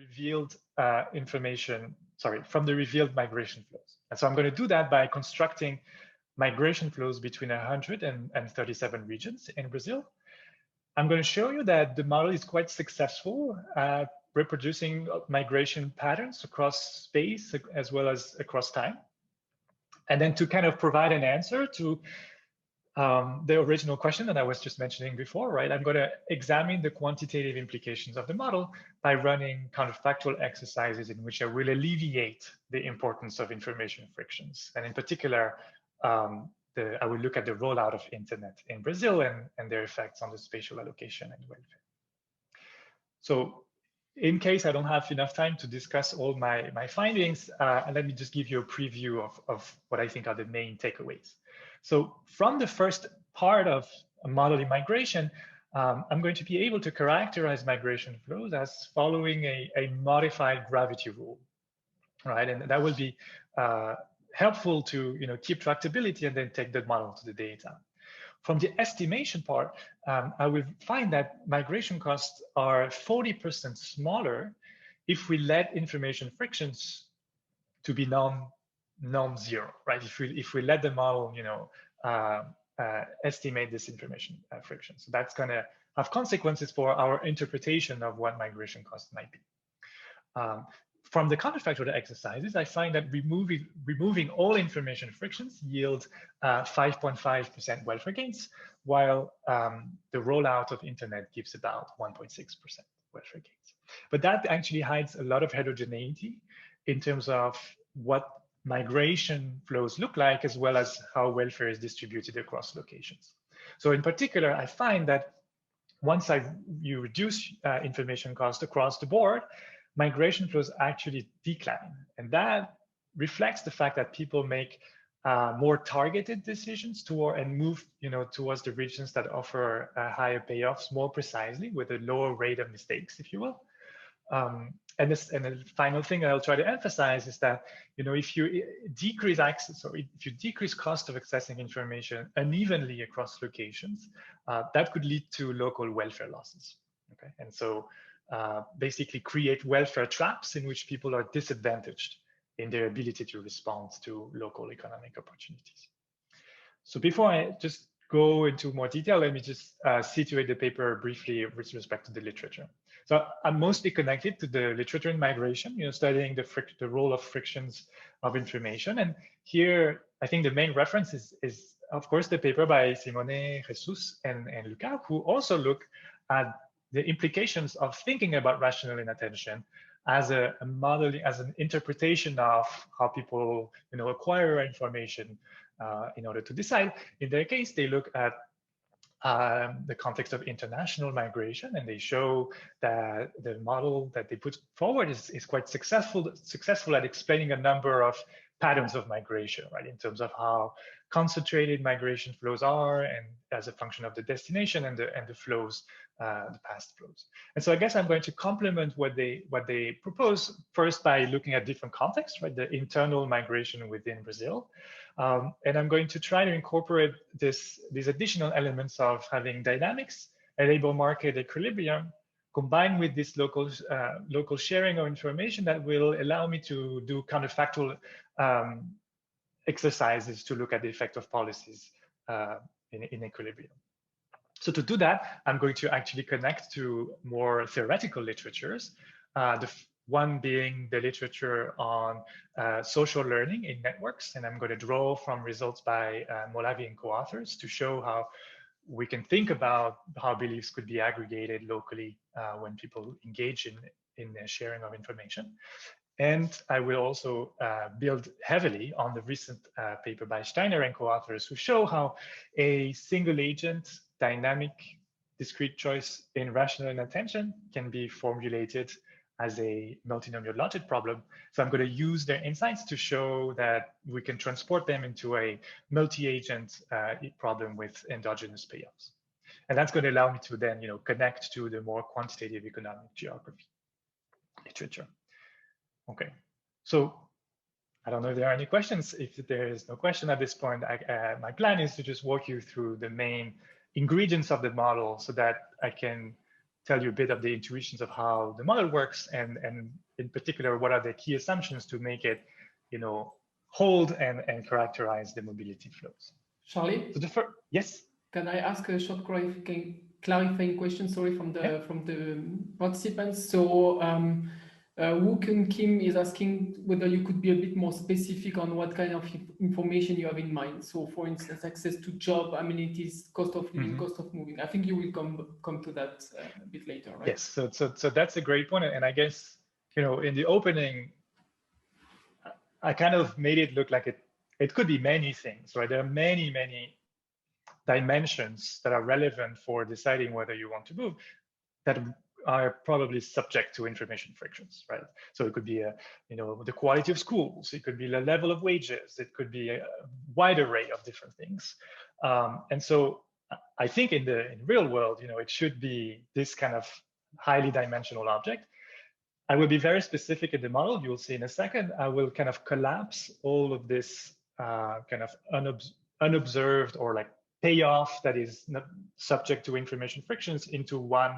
revealed from the revealed migration flows. And so I'm going to do that by constructing migration flows between 137 regions in Brazil. I'm going to show you that the model is quite successful at reproducing migration patterns across space as well as across time. And then to kind of provide an answer to the original question that I was just mentioning before, right? I'm going to examine the quantitative implications of the model by running counterfactual exercises in which I will alleviate the importance of information frictions. And in particular, I will look at the rollout of internet in Brazil and their effects on the spatial allocation and welfare. So in case I don't have enough time to discuss all my findings, let me just give you a preview of what I think are the main takeaways. So from the first part of modeling migration, I'm going to be able to characterize migration flows as following a modified gravity rule, right? And that will be helpful to keep tractability and then take the model to the data. From the estimation part, I will find that migration costs are 40% smaller if we let information frictions to be non-zero, right? If we let the model, estimate this information friction. So that's going to have consequences for our interpretation of what migration costs might be. From the counterfactual exercises, I find that removing all information frictions yield 5.5% welfare gains, while the rollout of internet gives about 1.6% welfare gains. But that actually hides a lot of heterogeneity in terms of what migration flows look like, as well as how welfare is distributed across locations. So in particular, I find that once you reduce information cost across the board, migration flows actually decline. And that reflects the fact that people make more targeted decisions and move towards the regions that offer higher payoffs more precisely with a lower rate of mistakes, if you will. And the final thing I'll try to emphasize is that if you decrease access, or if you decrease cost of accessing information unevenly across locations, that could lead to local welfare losses. Okay, and so basically create welfare traps in which people are disadvantaged in their ability to respond to local economic opportunities. So before I just go into more detail, let me just situate the paper briefly with respect to the literature. So I'm mostly connected to the literature in migration, studying the role of frictions of information. And here, I think the main reference is of course, the paper by Simone, Jesus, and Lucas, who also look at the implications of thinking about rational inattention as a modeling, as an interpretation of how people acquire information in order to decide. In their case, they look at the context of international migration, and they show that the model that they put forward is quite successful at explaining a number of patterns of migration, right, in terms of how concentrated migration flows are, and as a function of the destination and the flows, the past flows. And so I guess I'm going to complement what they propose first by looking at different contexts, right, the internal migration within Brazil. And I'm going to try to incorporate these additional elements of having dynamics, a labor market equilibrium, combined with this local sharing of information that will allow me to do counterfactual exercises to look at the effect of policies in equilibrium. So to do that, I'm going to actually connect to more theoretical literatures. The one being the literature on social learning in networks. And I'm going to draw from results by Molavi and co-authors to show how we can think about how beliefs could be aggregated locally when people engage in the sharing of information. And I will also build heavily on the recent paper by Steiner and co-authors who show how a single agent dynamic discrete choice in rational inattention can be formulated as a multinomial logic problem. So I'm going to use their insights to show that we can transport them into a multi-agent problem with endogenous payoffs. And that's going to allow me to then connect to the more quantitative economic geography literature. Okay, so I don't know if there are any questions. If there is no question at this point, my plan is to just walk you through the main ingredients of the model so that I can tell you a bit of the intuitions of how the model works, and in particular, what are the key assumptions to make it, hold and characterize the mobility flows. Charly? So the first, yes? Can I ask a short clarifying question, sorry, from the participants? So Wook and Kim is asking whether you could be a bit more specific on what kind of information you have in mind. So for instance, access to job, amenities, cost of living, cost of moving. I think you will come to that a bit later, right? Yes, so that's a great point. And I guess, in the opening, I kind of made it look like it could be many things, right? There are many dimensions that are relevant for deciding whether you want to move that are probably subject to information frictions, right? So it could be the quality of schools, it could be the level of wages, it could be a wide array of different things. And so I think in the real world, it should be this kind of highly dimensional object. I will be very specific in the model. You'll see in a second. I will kind of collapse all of this kind of unobserved or like payoff that is not subject to information frictions into one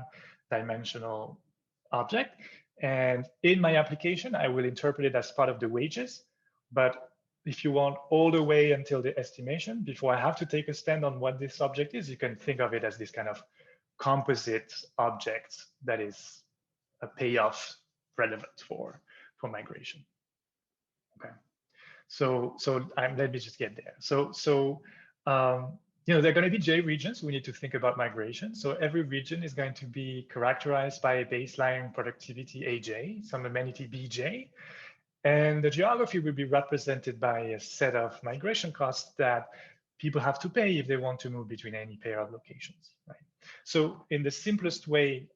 dimensional object. And in my application, I will interpret it as part of the wages. But if you want all the way until the estimation, before I have to take a stand on what this object is, you can think of it as this kind of composite object that is a payoff relevant for migration. Okay, so let me just get there. So there are going to be J regions. We need to think about migration. So every region is going to be characterized by a baseline productivity AJ, some amenity BJ, and the geography will be represented by a set of migration costs that people have to pay if they want to move between any pair of locations, right? So in the simplest way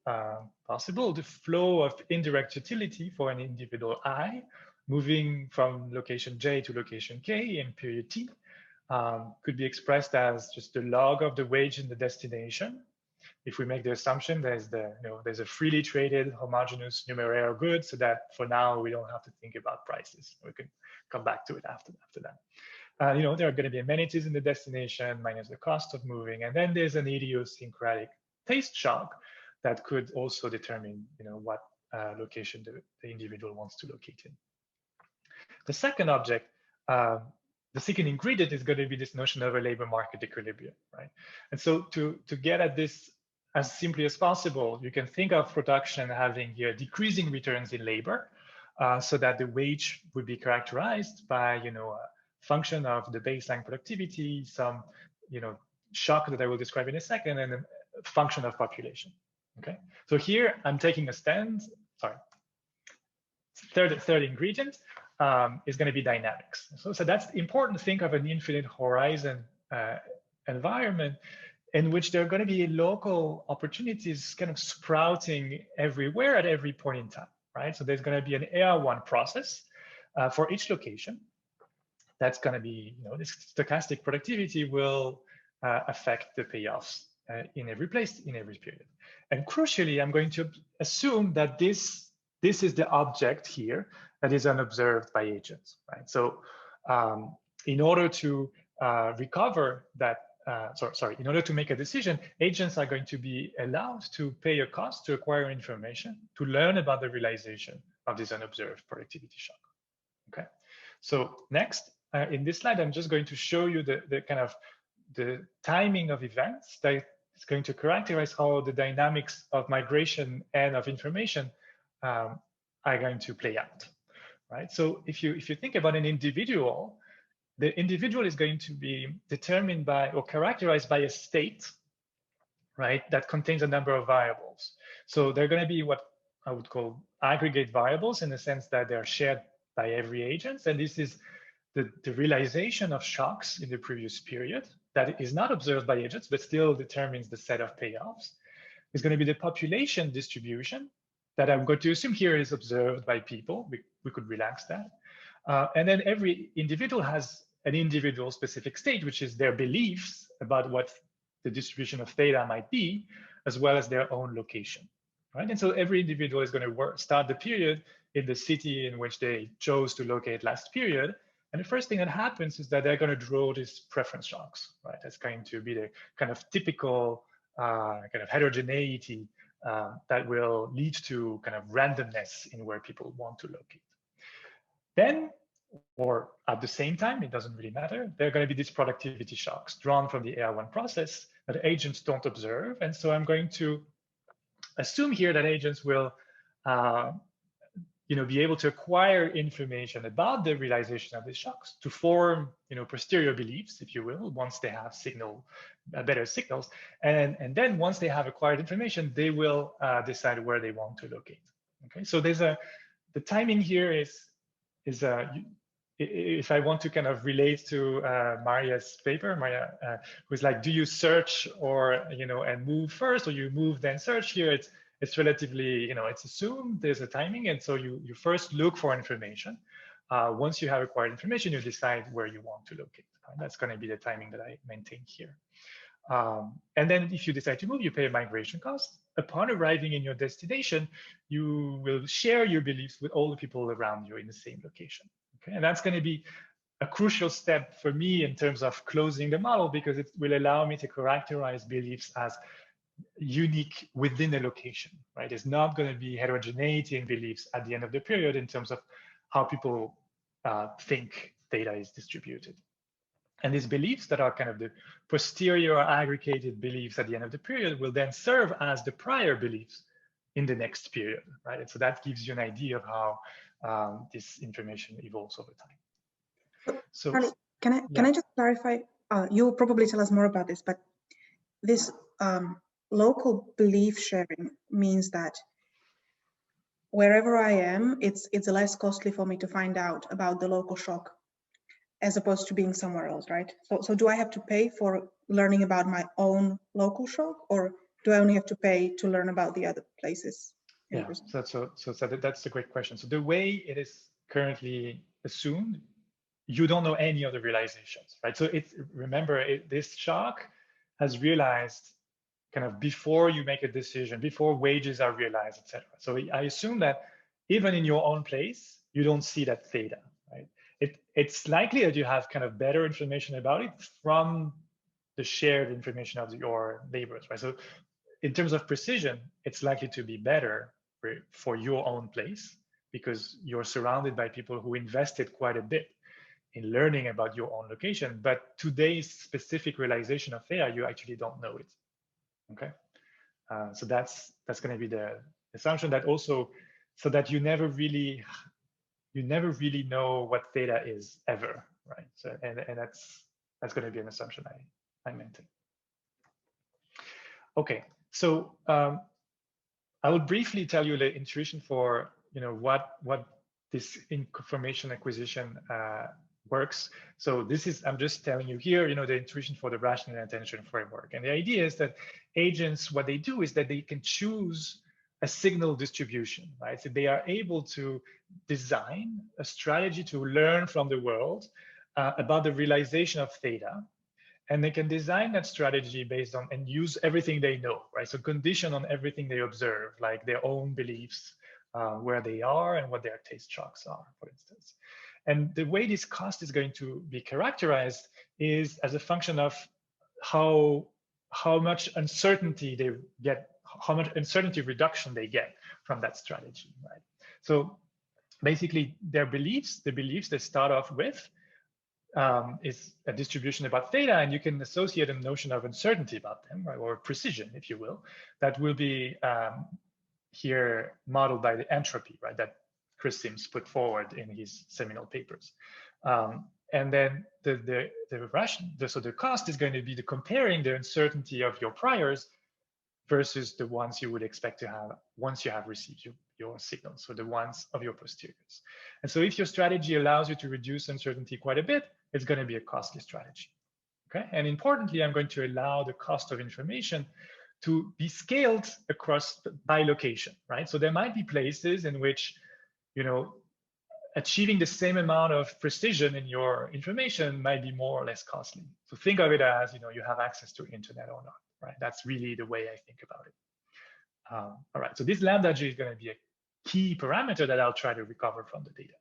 possible, the flow of indirect utility for an individual I moving from location J to location K in period T could be expressed as just the log of the wage in the destination. If we make the assumption there's a freely traded homogeneous numeraire good, so that for now we don't have to think about prices. We can come back to it after that. There are going to be amenities in the destination minus the cost of moving, and then there's an idiosyncratic taste shock that could also determine what location the individual wants to locate in. The second object, the second ingredient, is going to be this notion of a labor market equilibrium, right? And so to get at this as simply as possible, you can think of production having here decreasing returns in labor, so that the wage would be characterized by a function of the baseline productivity, some shock that I will describe in a second, and a function of population. Okay, so here I'm taking a stand. Sorry, third ingredient is going to be dynamics. So that's important to think of an infinite horizon environment in which there are going to be local opportunities kind of sprouting everywhere at every point in time, right? So there's going to be an AR1 process for each location. That's going to be, this stochastic productivity will affect the payoffs in every place, in every period. And crucially, I'm going to assume that this is the object here that is unobserved by agents, right? So in order to recover that, in order to make a decision, agents are going to be allowed to pay a cost to acquire information, to learn about the realization of this unobserved productivity shock, okay? So next, in this slide, I'm just going to show you the kind of the timing of events that is going to characterize how the dynamics of migration and of information are going to play out, right? So if you think about an individual, the individual is going to be determined by or characterized by a state, right, that contains a number of variables. So they're going to be what I would call aggregate variables, in the sense that they're shared by every agent. And this is the realization of shocks in the previous period that is not observed by agents, but still determines the set of payoffs. It's going to be the population distribution that I'm going to assume here is observed by people. We could relax that. And then every individual has an individual specific state, which is their beliefs about what the distribution of theta might be, as well as their own location, right? And so every individual is going to start the period in the city in which they chose to locate last period. And the first thing that happens is that they're going to draw these preference shocks, right? That's going to be the kind of typical kind of heterogeneity that will lead to kind of randomness in where people want to locate. Then, or at the same time, it doesn't really matter, there are going to be these productivity shocks drawn from the AI1 process that agents don't observe. And so I'm going to assume here that agents will be able to acquire information about the realization of these shocks to form, posterior beliefs, if you will, once they have better signals. And then once they have acquired information, they will decide where they want to locate. Okay, so the timing here is if I want to kind of relate to Maria's paper, who's like, do you search or, and move first, or you move then search? Here it's relatively, it's assumed there's a timing. And so you first look for information. Once you have acquired information, you decide where you want to locate. That's going to be the timing that I maintain here. And then if you decide to move, you pay a migration cost. Upon arriving in your destination, you will share your beliefs with all the people around you in the same location. Okay, and that's going to be a crucial step for me in terms of closing the model, because it will allow me to characterize beliefs as unique within a location, right? It's not going to be heterogeneity in beliefs at the end of the period in terms of how people think data is distributed. And these beliefs that are kind of the posterior aggregated beliefs at the end of the period will then serve as the prior beliefs in the next period, right? And so that gives you an idea of how this information evolves over time. So, Charly, can I just clarify? You'll probably tell us more about this, but this local belief sharing means that wherever I am, it's less costly for me to find out about the local shock as opposed to being somewhere else, right? So do I have to pay for learning about my own local shock, or do I only have to pay to learn about the other places? Yeah, so that's a great question. So the way it is currently assumed, you don't know any of the realizations, right? So this shock has realized kind of before you make a decision, before wages are realized, etc. So I assume that even in your own place, you don't see that theta, right? It's likely that you have kind of better information about it from the shared information of your neighbors, right? So in terms of precision, it's likely to be better for your own place because you're surrounded by people who invested quite a bit in learning about your own location. But today's specific realization of theta, you actually don't know it. Okay, so that's going to be the assumption, that also so that you never really know what theta is ever, right? So and that's going to be an assumption I maintain. Okay, so I will briefly tell you the intuition for what this information acquisition works. So this is, I'm just telling you here, the intuition for the rational attention framework. And the idea is that agents, what they do is that they can choose a signal distribution, right? So they are able to design a strategy to learn from the world about the realization of theta. And they can design that strategy based on and use everything they know, right? So condition on everything they observe, like their own beliefs, where they are and what their taste shocks are, for instance. And the way this cost is going to be characterized is as a function of how much uncertainty they get, how much uncertainty reduction they get from that strategy, right? So basically their beliefs, the beliefs they start off with, is a distribution about theta, and you can associate a notion of uncertainty about them, right, or precision, if you will, that will be here modeled by the entropy, right, that Chris Sims put forward in his seminal papers. And then so the cost is going to be the comparing the uncertainty of your priors versus the ones you would expect to have once you have received your signals, so the ones of your posteriors. And so if your strategy allows you to reduce uncertainty quite a bit, it's going to be a costly strategy. Okay, and importantly, I'm going to allow the cost of information to be scaled across by location, right? So there might be places in which, achieving the same amount of precision in your information might be more or less costly. So think of it as, you have access to internet or not, right? That's really the way I think about it. All right, so this lambda g is going to be a key parameter that I'll try to recover from the data.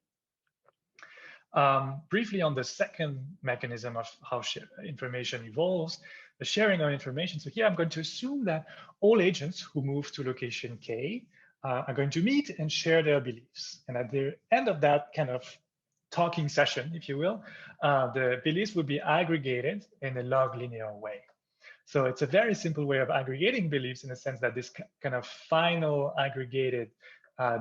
Briefly on the second mechanism of how information evolves, the sharing of information. So here I'm going to assume that all agents who move to location K are going to meet and share their beliefs. And at the end of that kind of talking session, if you will, the beliefs will be aggregated in a log linear way. So it's a very simple way of aggregating beliefs in the sense that this kind of final aggregated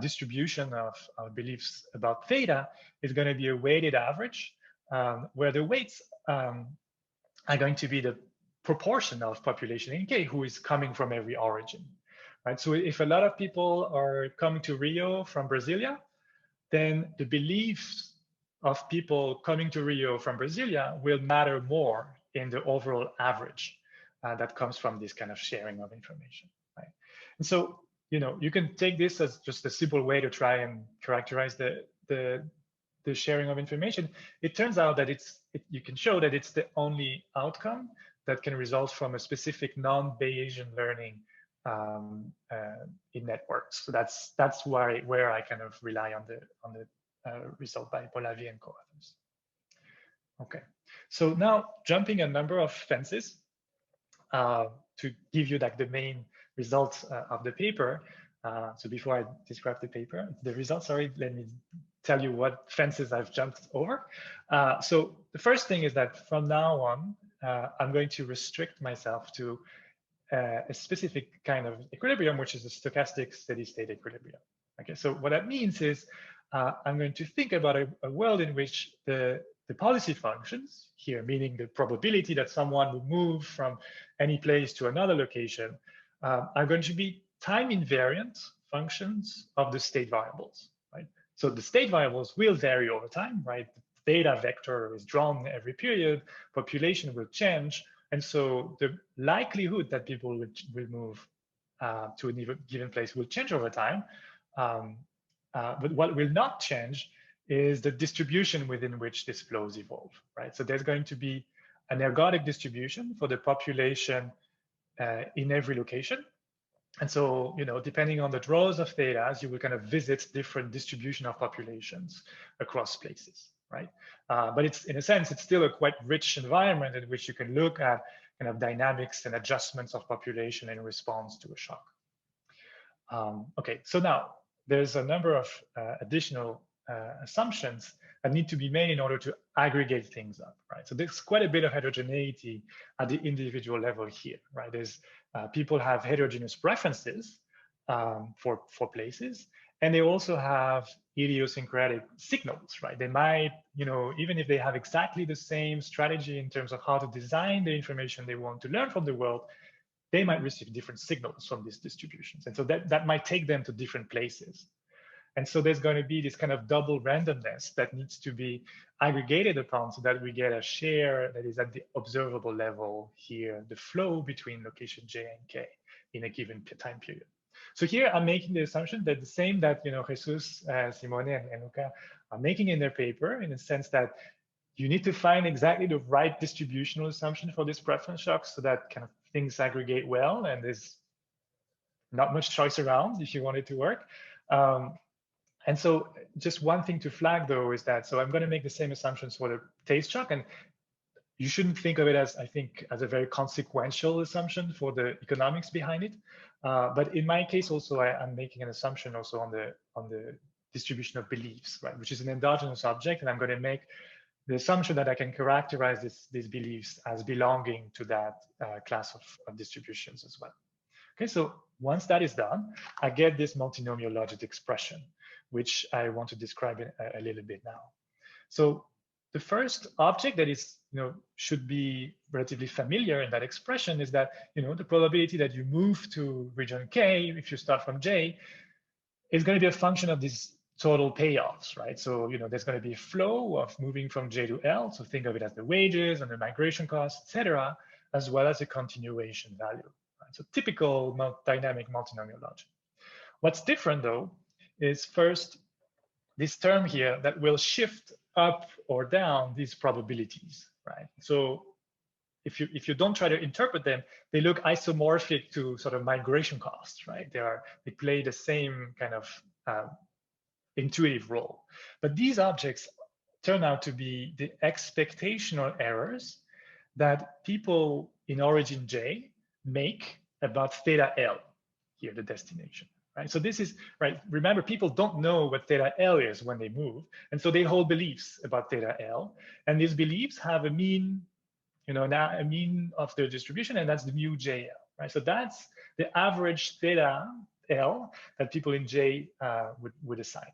distribution of beliefs about theta is going to be a weighted average, where the weights are going to be the proportion of population in K who is coming from every origin, right? So if a lot of people are coming to Rio from Brasilia, then the beliefs of people coming to Rio from Brasilia will matter more in the overall average that comes from this kind of sharing of information, right? And so, you can take this as just a simple way to try and characterize the sharing of information. It turns out that you can show that it's the only outcome that can result from a specific non-Bayesian learning in networks. So that's where I kind of rely on the result by Bolavi and co-authors. Okay, so now jumping a number of fences to give you like the main results of the paper. So before I describe the results, sorry, let me tell you what fences I've jumped over. So the first thing is that from now on, I'm going to restrict myself to a specific kind of equilibrium, which is a stochastic steady state equilibrium. Okay, so what that means is I'm going to think about a world in which the policy functions here, meaning the probability that someone will move from any place to another location, are going to be time invariant functions of the state variables, right? So the state variables will vary over time, right? The data vector is drawn every period, population will change. And so the likelihood that people will move to a given place will change over time. But what will not change is the distribution within which these flows evolve, right? So there's going to be an ergodic distribution for the population in every location. And so, depending on the draws of theta, you will kind of visit different distribution of populations across places, right? But it's, in a sense, it's still a quite rich environment in which you can look at kind of dynamics and adjustments of population in response to a shock. Okay, so now there's a number of additional assumptions that need to be made in order to aggregate things up, right? So there's quite a bit of heterogeneity at the individual level here, right? There's people have heterogeneous preferences for places, and they also have idiosyncratic signals, right? They might, even if they have exactly the same strategy in terms of how to design the information they want to learn from the world, they might receive different signals from these distributions. And so that might take them to different places. And so there's going to be this kind of double randomness that needs to be aggregated upon so that we get a share that is at the observable level here, the flow between location J and K in a given time period. So here I'm making the assumption that the same that Jesus, Simone, and Luca are making in their paper, in the sense that you need to find exactly the right distributional assumption for this preference shock so that kind of things aggregate well and there's not much choice around if you want it to work. And so just one thing to flag though is that, so I'm going to make the same assumptions for the taste shock, and you shouldn't think of it as, I think, as a very consequential assumption for the economics behind it. But in my case also, I'm making an assumption also on the distribution of beliefs, right, which is an endogenous object, and I'm going to make the assumption that I can characterize these beliefs as belonging to that class of distributions as well. Okay, so once that is done, I get this multinomial logit expression, which I want to describe a little bit now. So the first object that is, should be relatively familiar in that expression is that, the probability that you move to region K, if you start from J, is going to be a function of these total payoffs, right? So, there's going to be a flow of moving from J to L. So think of it as the wages and the migration costs, etc., as well as a continuation value. Right? So typical dynamic multinomial logic. What's different though is first this term here that will shift up or down these probabilities, right? So if you don't try to interpret them, they look isomorphic to sort of migration costs, right? They play the same kind of intuitive role. But these objects turn out to be the expectational errors that people in origin J make about theta L, here, the destination, right? So this is, right, remember, people don't know what theta L is when they move, and so they hold beliefs about theta L, and these beliefs have a mean, now a mean of the distribution, and that's the mu JL, right? So that's the average theta L that people in J would assign.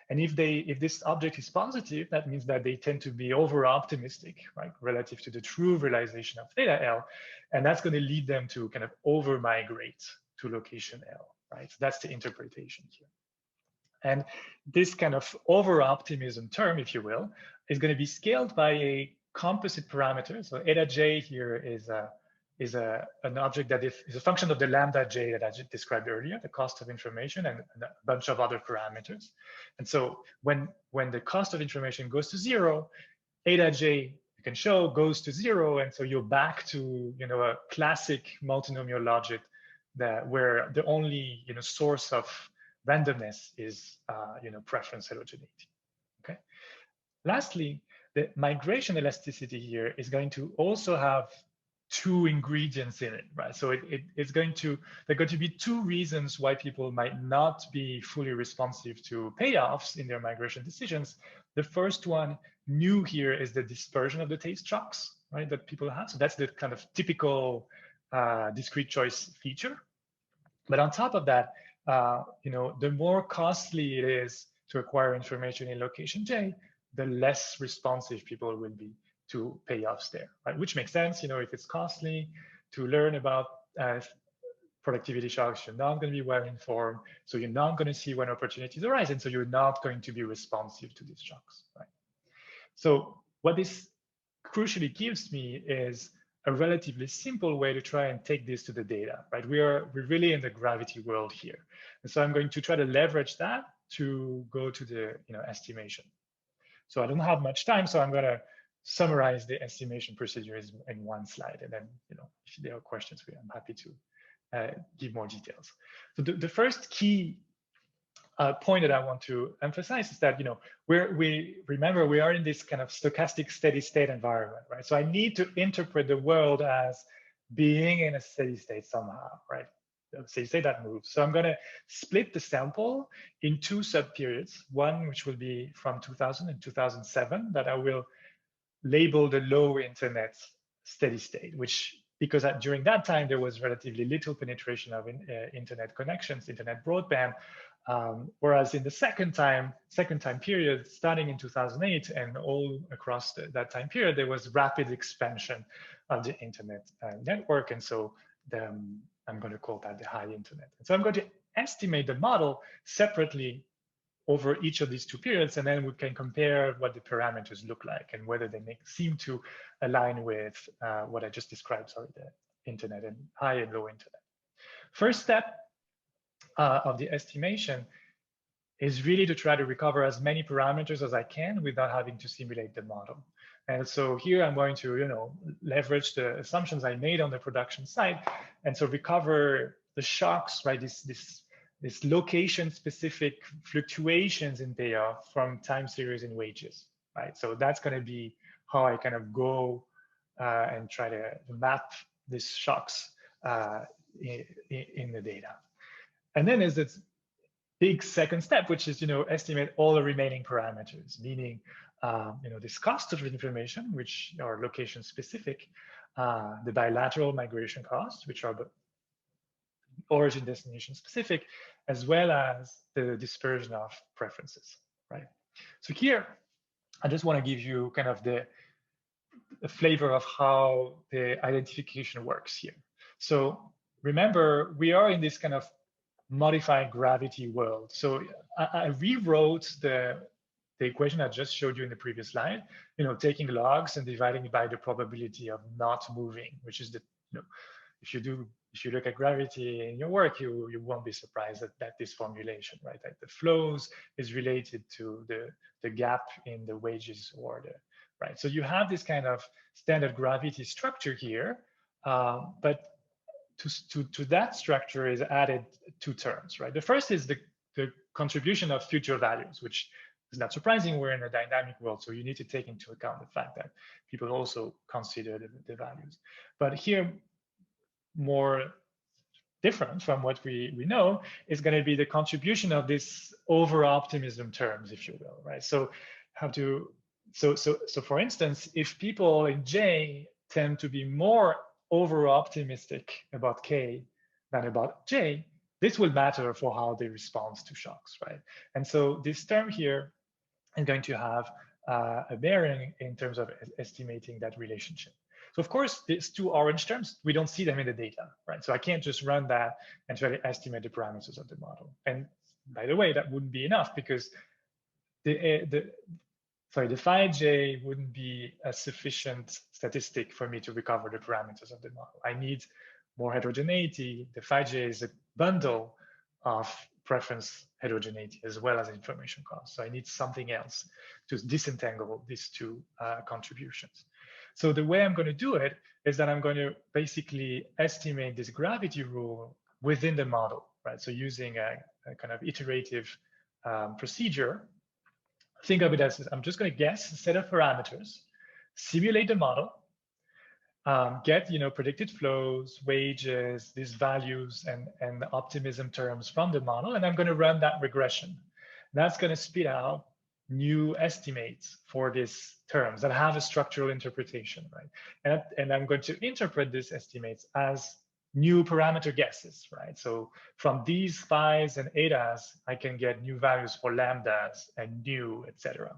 And if this object is positive, that means that they tend to be over optimistic, right, relative to the true realization of theta L, and that's going to lead them to kind of over migrate to location L, right? So that's the interpretation here. And this kind of over optimism term, if you will, is going to be scaled by a composite parameter. So eta J here is an object that is a function of the lambda J that I just described earlier, the cost of information, and a bunch of other parameters. And so when the cost of information goes to 0, eta J, you can show, goes to 0, and so you're back to a classic multinomial logic where the only source of randomness is preference heterogeneity. Okay. Lastly, the migration elasticity here is going to also have 2 ingredients in it, right? So there are going to be 2 reasons why people might not be fully responsive to payoffs in their migration decisions. The first one, new here, is the dispersion of the taste shocks, right, that people have. So that's the kind of typical discrete choice feature. But on top of that, the more costly it is to acquire information in location J, the less responsive people will be to payoffs there, right? Which makes sense. If it's costly to learn about productivity shocks, you're not going to be well informed, so you're not going to see when opportunities arise, and so you're not going to be responsive to these shocks, right? So what this crucially gives me is a relatively simple way to try and take this to the data, right? We're really in the gravity world here, and so I'm going to try to leverage that to go to the estimation. So I don't have much time, so I'm going to summarize the estimation procedures in one slide, and then if there are questions, I'm happy to give more details. So the first key point that I want to emphasize is that remember we are in this kind of stochastic steady state environment, right? So I need to interpret the world as being in a steady state somehow, right? Steady state that moves. So I'm going to split the sample in 2 subperiods, one which will be from 2000 and 2007 that I will label the low internet steady state, which, because during that time there was relatively little penetration of internet connections, internet broadband, whereas in the second time period, starting in 2008 and all across that time period, there was rapid expansion of the internet network, and so I'm going to call that the high internet. And so I'm going to estimate the model separately over each of these 2 periods, and then we can compare what the parameters look like and whether they seem to align with what I just described, the internet and high and low internet. First step of the estimation is really to try to recover as many parameters as I can without having to simulate the model. And so here I'm going to leverage the assumptions I made on the production side, and so recover the shocks, right? This location-specific fluctuations in payoff from time series in wages, right? So that's going to be how I kind of go and try to map these shocks in the data. And then there's this big second step, which is estimate all the remaining parameters, meaning this cost of information, which are location-specific, the bilateral migration costs, which are origin destination specific, as well as the dispersion of preferences, right? So here, I just want to give you kind of the flavor of how the identification works here. So remember, we are in this kind of modified gravity world. So I rewrote the equation I just showed you in the previous slide, taking logs and dividing it by the probability of not moving, which is if you look at gravity in your work, you won't be surprised at this formulation, right? That the flows is related to the gap in the wages order, right? So you have this kind of standard gravity structure here, but to that structure is added 2 terms, right? The first is the contribution of future values, which It's not surprising, we're in a dynamic world, so you need to take into account the fact that people also consider the values. But here, more different from what we know is going to be the contribution of this over-optimism terms, if you will, right? So for instance, if people in J tend to be more over-optimistic about K than about J, this will matter for how they respond to shocks, right? And so this term here is going to have a bearing in terms of estimating that relationship. So of course, these two orange terms, we don't see them in the data, right? So I can't just run that and try to estimate the parameters of the model. And by the way, that wouldn't be enough because the phi j wouldn't be a sufficient statistic for me to recover the parameters of the model. I need more heterogeneity. The phi j is a bundle of preference heterogeneity as well as information cost. So I need something else to disentangle these two contributions. So the way I'm going to do it is that I'm going to basically estimate this gravity rule within the model, right? So using a kind of iterative procedure. Think of it as I'm just going to guess a set of parameters, simulate the model, get predicted flows, wages, these values, and the optimism terms from the model, and I'm going to run that regression. That's going to spit out new estimates for these terms that have a structural interpretation, right? And I'm going to interpret these estimates as new parameter guesses, right? So from these phi's and etas, I can get new values for lambdas and nu, etc.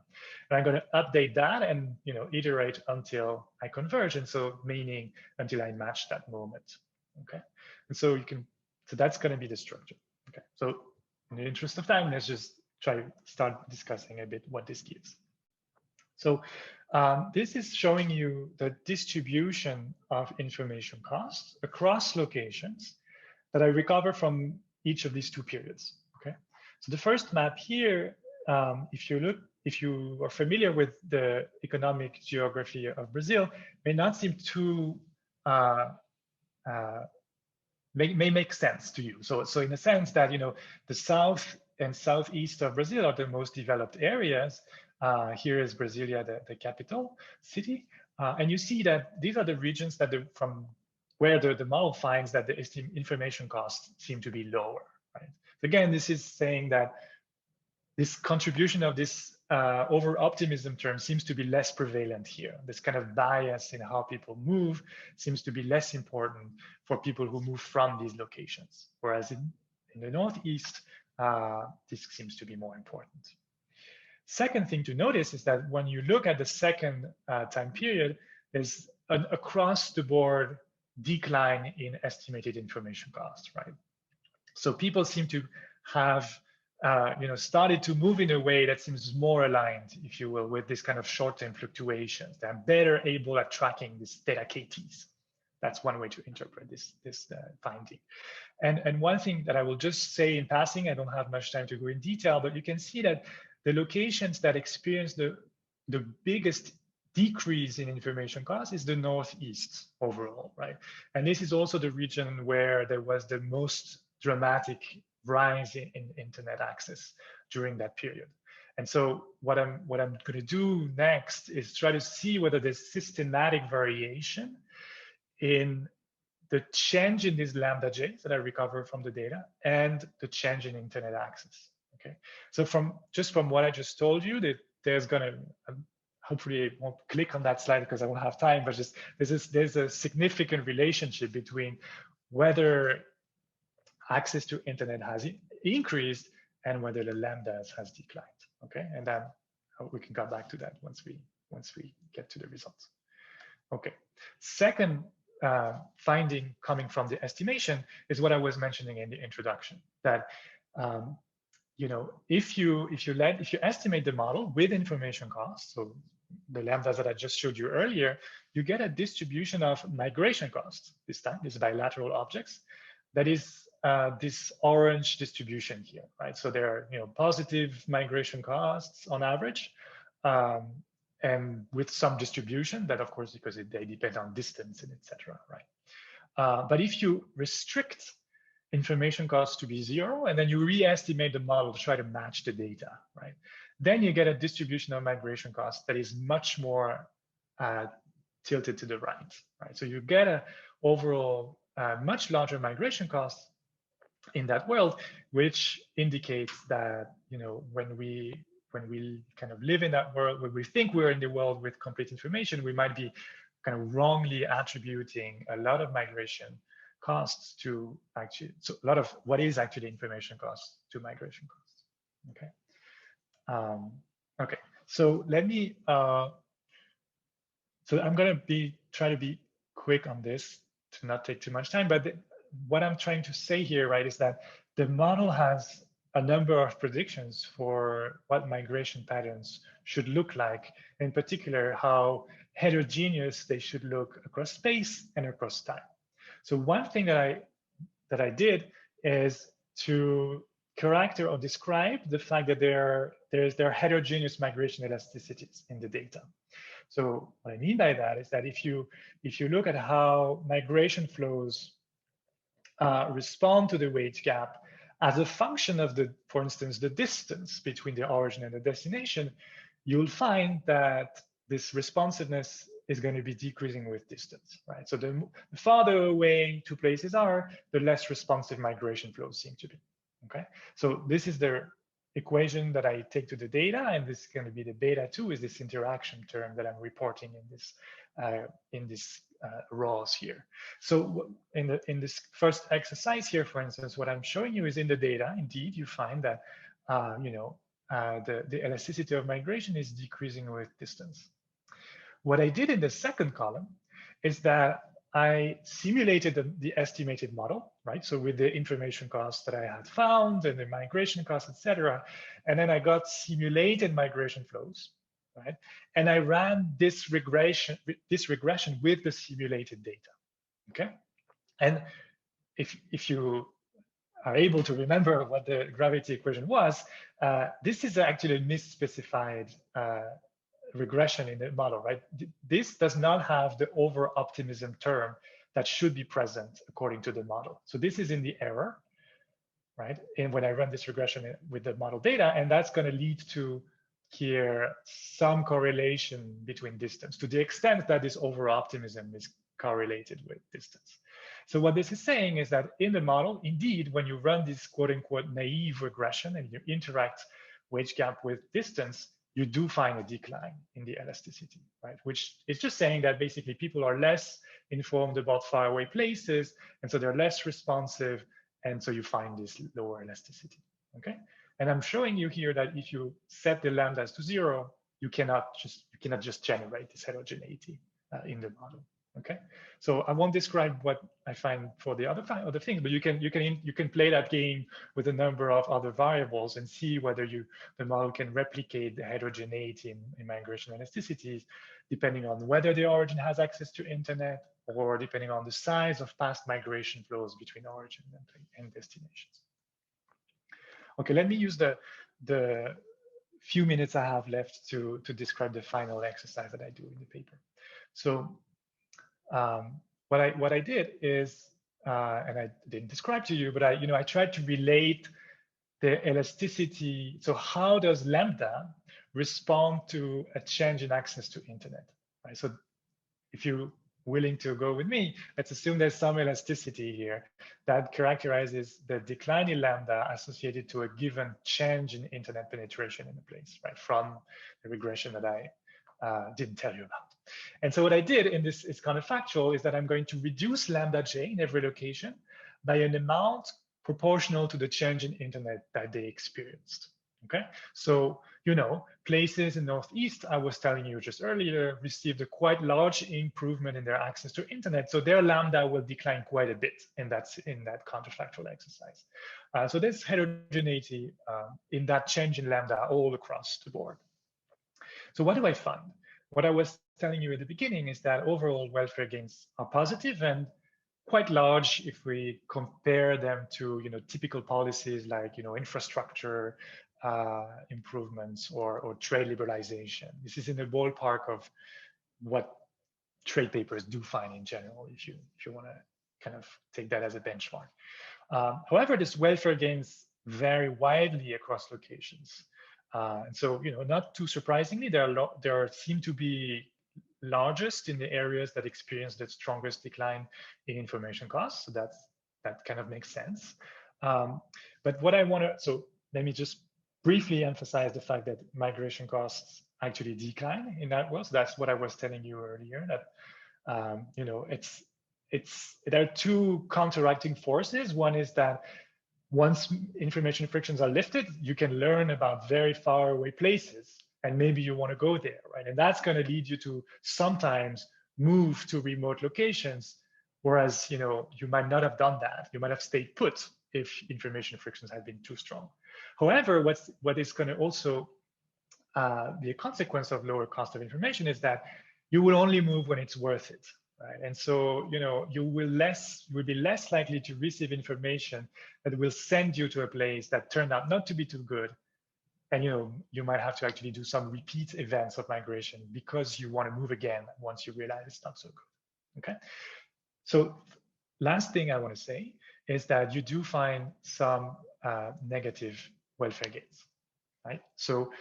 And I'm going to update that and iterate until I converge, and so meaning until I match that moment. Okay, and so so that's going to be the structure. Okay, so in the interest of time, let's just try to start discussing a bit what this gives. So this is showing you the distribution of information costs across locations that I recover from each of these two periods. Okay, so the first map here, if you are familiar with the economic geography of Brazil, may not seem too may make sense to you. So in a sense that the south and southeast of Brazil are the most developed areas. Here is Brasilia, the capital city. And you see that these are the regions that from where the model finds that the information costs seem to be lower, right? Again, this is saying that this contribution of this over-optimism term seems to be less prevalent here. This kind of bias in how people move seems to be less important for people who move from these locations. Whereas in the Northeast, this seems to be more important. Second thing to notice is that when you look at the second time period, there's an across-the-board decline in estimated information costs, right? So people seem to have started to move in a way that seems more aligned, if you will, with this kind of short-term fluctuations. They're better able at tracking this theta KTs. That's one way to interpret this finding. And one thing that I will just say in passing, I don't have much time to go in detail, but you can see that the locations that experience the biggest decrease in information costs is the Northeast overall, right? And this is also the region where there was the most dramatic rise in internet access during that period. And so what I'm going to do next is try to see whether there's systematic variation in the change in these lambda j's that I recover from the data and the change in internet access. Okay, so from what I just told you, that there's gonna hopefully I won't click on that slide because I won't have time, but just there's a significant relationship between whether access to internet has increased and whether the lambdas has declined. Okay, and then we can come back to that once we get to the results. Okay, second finding coming from the estimation is what I was mentioning in the introduction, that if you estimate the model with information costs, so the lambdas that I just showed you earlier, you get a distribution of migration costs this time, these bilateral objects, that is this orange distribution here, right? So there are positive migration costs on average, and with some distribution that, of course, because they depend on distance and etc., right? But if you restrict information costs to be 0, and then you re-estimate the model to try to match the data, right? then you get a distribution of migration costs that is much more tilted to the right, right? So you get a overall much larger migration costs in that world, which indicates that, you know, when we kind of live in that world, when we think we're in the world with complete information, we might be kind of wrongly attributing a lot of migration costs to actually, so a lot of what is actually information costs to migration costs. Okay. Okay. So let me. So I'm going to try to be quick on this to not take too much time. But what I'm trying to say here, right, is that the model has a number of predictions for what migration patterns should look like, in particular, how heterogeneous they should look across space and across time. So one thing that I did is to character or describe the fact that there are heterogeneous migration elasticities in the data. So what I mean by that is that if you look at how migration flows respond to the wage gap as a function of for instance, the distance between the origin and the destination, you'll find that this responsiveness is going to be decreasing with distance, right? So the farther away two places are, the less responsive migration flows seem to be, okay? So this is the equation that I take to the data, and this is going to be the beta 2 is this interaction term that I'm reporting in this rows here. So in this first exercise here, for instance, what I'm showing you is in the data, indeed, you find that the elasticity of migration is decreasing with distance. What I did in the second column is that I simulated the estimated model, right? So with the information costs that I had found and the migration costs, et cetera. And then I got simulated migration flows, right? And I ran this regression with the simulated data, okay? And if you are able to remember what the gravity equation was, this is actually a misspecified regression in the model, right? This does not have the over-optimism term that should be present according to the model. So this is in the error, right? And when I run this regression with the model data, and that's going to lead to here some correlation between distance to the extent that this over-optimism is correlated with distance. So what this is saying is that in the model, indeed, when you run this quote-unquote naive regression and you interact wage gap with distance, you do find a decline in the elasticity, right? Which is just saying that basically people are less informed about faraway places, and so they're less responsive, and so you find this lower elasticity, okay? And I'm showing you here that if you set the lambdas to 0, you cannot just generate this heterogeneity in the model, okay? So I won't describe what I find for the other things, but you can play that game with a number of other variables and see whether the model can replicate the heterogeneity in migration elasticities, depending on whether the origin has access to internet or depending on the size of past migration flows between origin and destinations. Okay, let me use the few minutes I have left to describe the final exercise that I do in the paper. So what I did is, and I didn't describe to you, but I tried to relate the elasticity. So how does lambda respond to a change in access to internet? Right. So if you're willing to go with me, let's assume there's some elasticity here that characterizes the decline in lambda associated to a given change in internet penetration in a place, right? From the regression that I didn't tell you about. And so what I did in this is counterfactual is that I'm going to reduce lambda j in every location by an amount proportional to the change in internet that they experienced. Okay, so places in Northeast, I was telling you just earlier, received a quite large improvement in their access to internet, so their lambda will decline quite a bit, and that's in that counterfactual exercise. So there's heterogeneity in that change in lambda all across the board. So what do I find? What I was telling you at the beginning is that overall welfare gains are positive and quite large if we compare them to typical policies like infrastructure improvements or trade liberalization. This is in the ballpark of what trade papers do find in general, if you want to kind of take that as a benchmark. However, this welfare gains vary widely across locations. And so, not too surprisingly, there seem to be largest in the areas that experience the strongest decline in information costs. So that kind of makes sense. But what I want to, so let me just briefly emphasize the fact that migration costs actually decline in that world. So that's what I was telling you earlier, that there are two counteracting forces. One is that once information frictions are lifted, you can learn about very far away places, and maybe you want to go there, right? And that's going to lead you to sometimes move to remote locations, whereas you might not have done that. You might have stayed put if information frictions had been too strong. However, what is going to also be a consequence of lower cost of information is that you will only move when it's worth it. Right? And so, you will be less likely to receive information that will send you to a place that turned out not to be too good. And, you might have to actually do some repeat events of migration because you want to move again once you realize it's not so good. Okay. So last thing I want to say is that you do find some negative welfare gains, right? So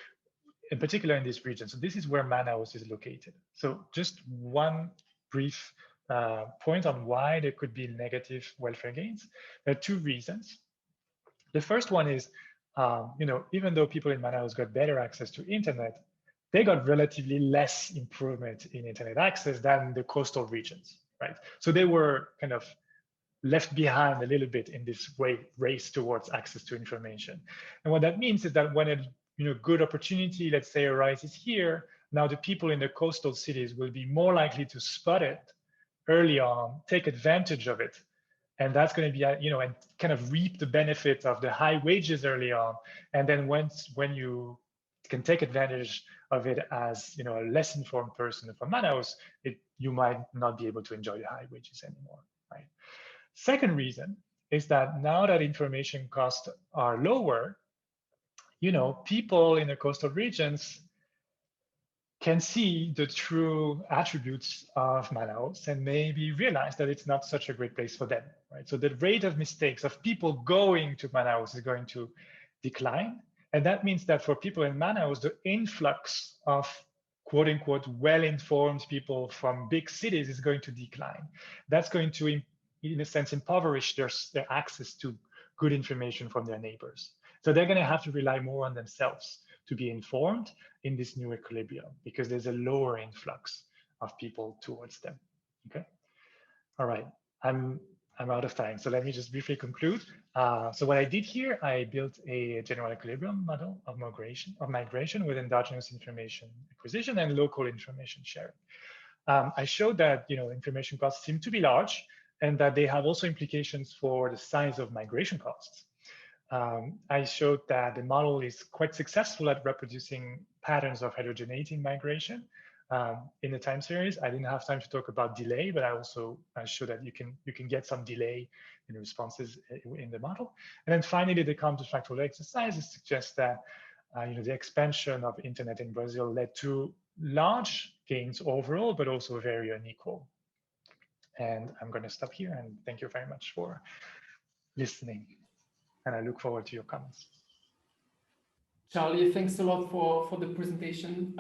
in particular in this region. So this is where Manaus is located. So just one brief point on why there could be negative welfare gains. There are two reasons. The first one is, even though people in Manaus got better access to internet, they got relatively less improvement in internet access than the coastal regions, right? So they were kind of left behind a little bit in this race towards access to information. And what that means is that when a good opportunity, let's say, arises here, now the people in the coastal cities will be more likely to spot it early on, take advantage of it. And that's going to be, and kind of reap the benefit of the high wages early on. And then when you can take advantage of it as, a less informed person from Manaus, you might not be able to enjoy the high wages anymore, right? Second reason is that now that information costs are lower, people in the coastal regions can see the true attributes of Manaus and maybe realize that it's not such a great place for them, right? So the rate of mistakes of people going to Manaus is going to decline. And that means that for people in Manaus, the influx of quote unquote well-informed people from big cities is going to decline. That's going to, in a sense, impoverish their access to good information from their neighbors. So they're going to have to rely more on themselves to be informed in this new equilibrium because there's a lower influx of people towards them. Okay. All right. I'm out of time. So let me just briefly conclude. So what I did here, I built a general equilibrium model of migration with endogenous information acquisition and local information sharing. I showed that information costs seem to be large and that they have also implications for the size of migration costs. I showed that the model is quite successful at reproducing patterns of heterogeneity in migration in the time series. I didn't have time to talk about delay, but I also showed that you can get some delay in responses in the model. And then finally, the counterfactual exercises suggest that the expansion of internet in Brazil led to large gains overall, but also very unequal. And I'm going to stop here and thank you very much for listening. And I look forward to your comments. Charly, thanks a lot for the presentation.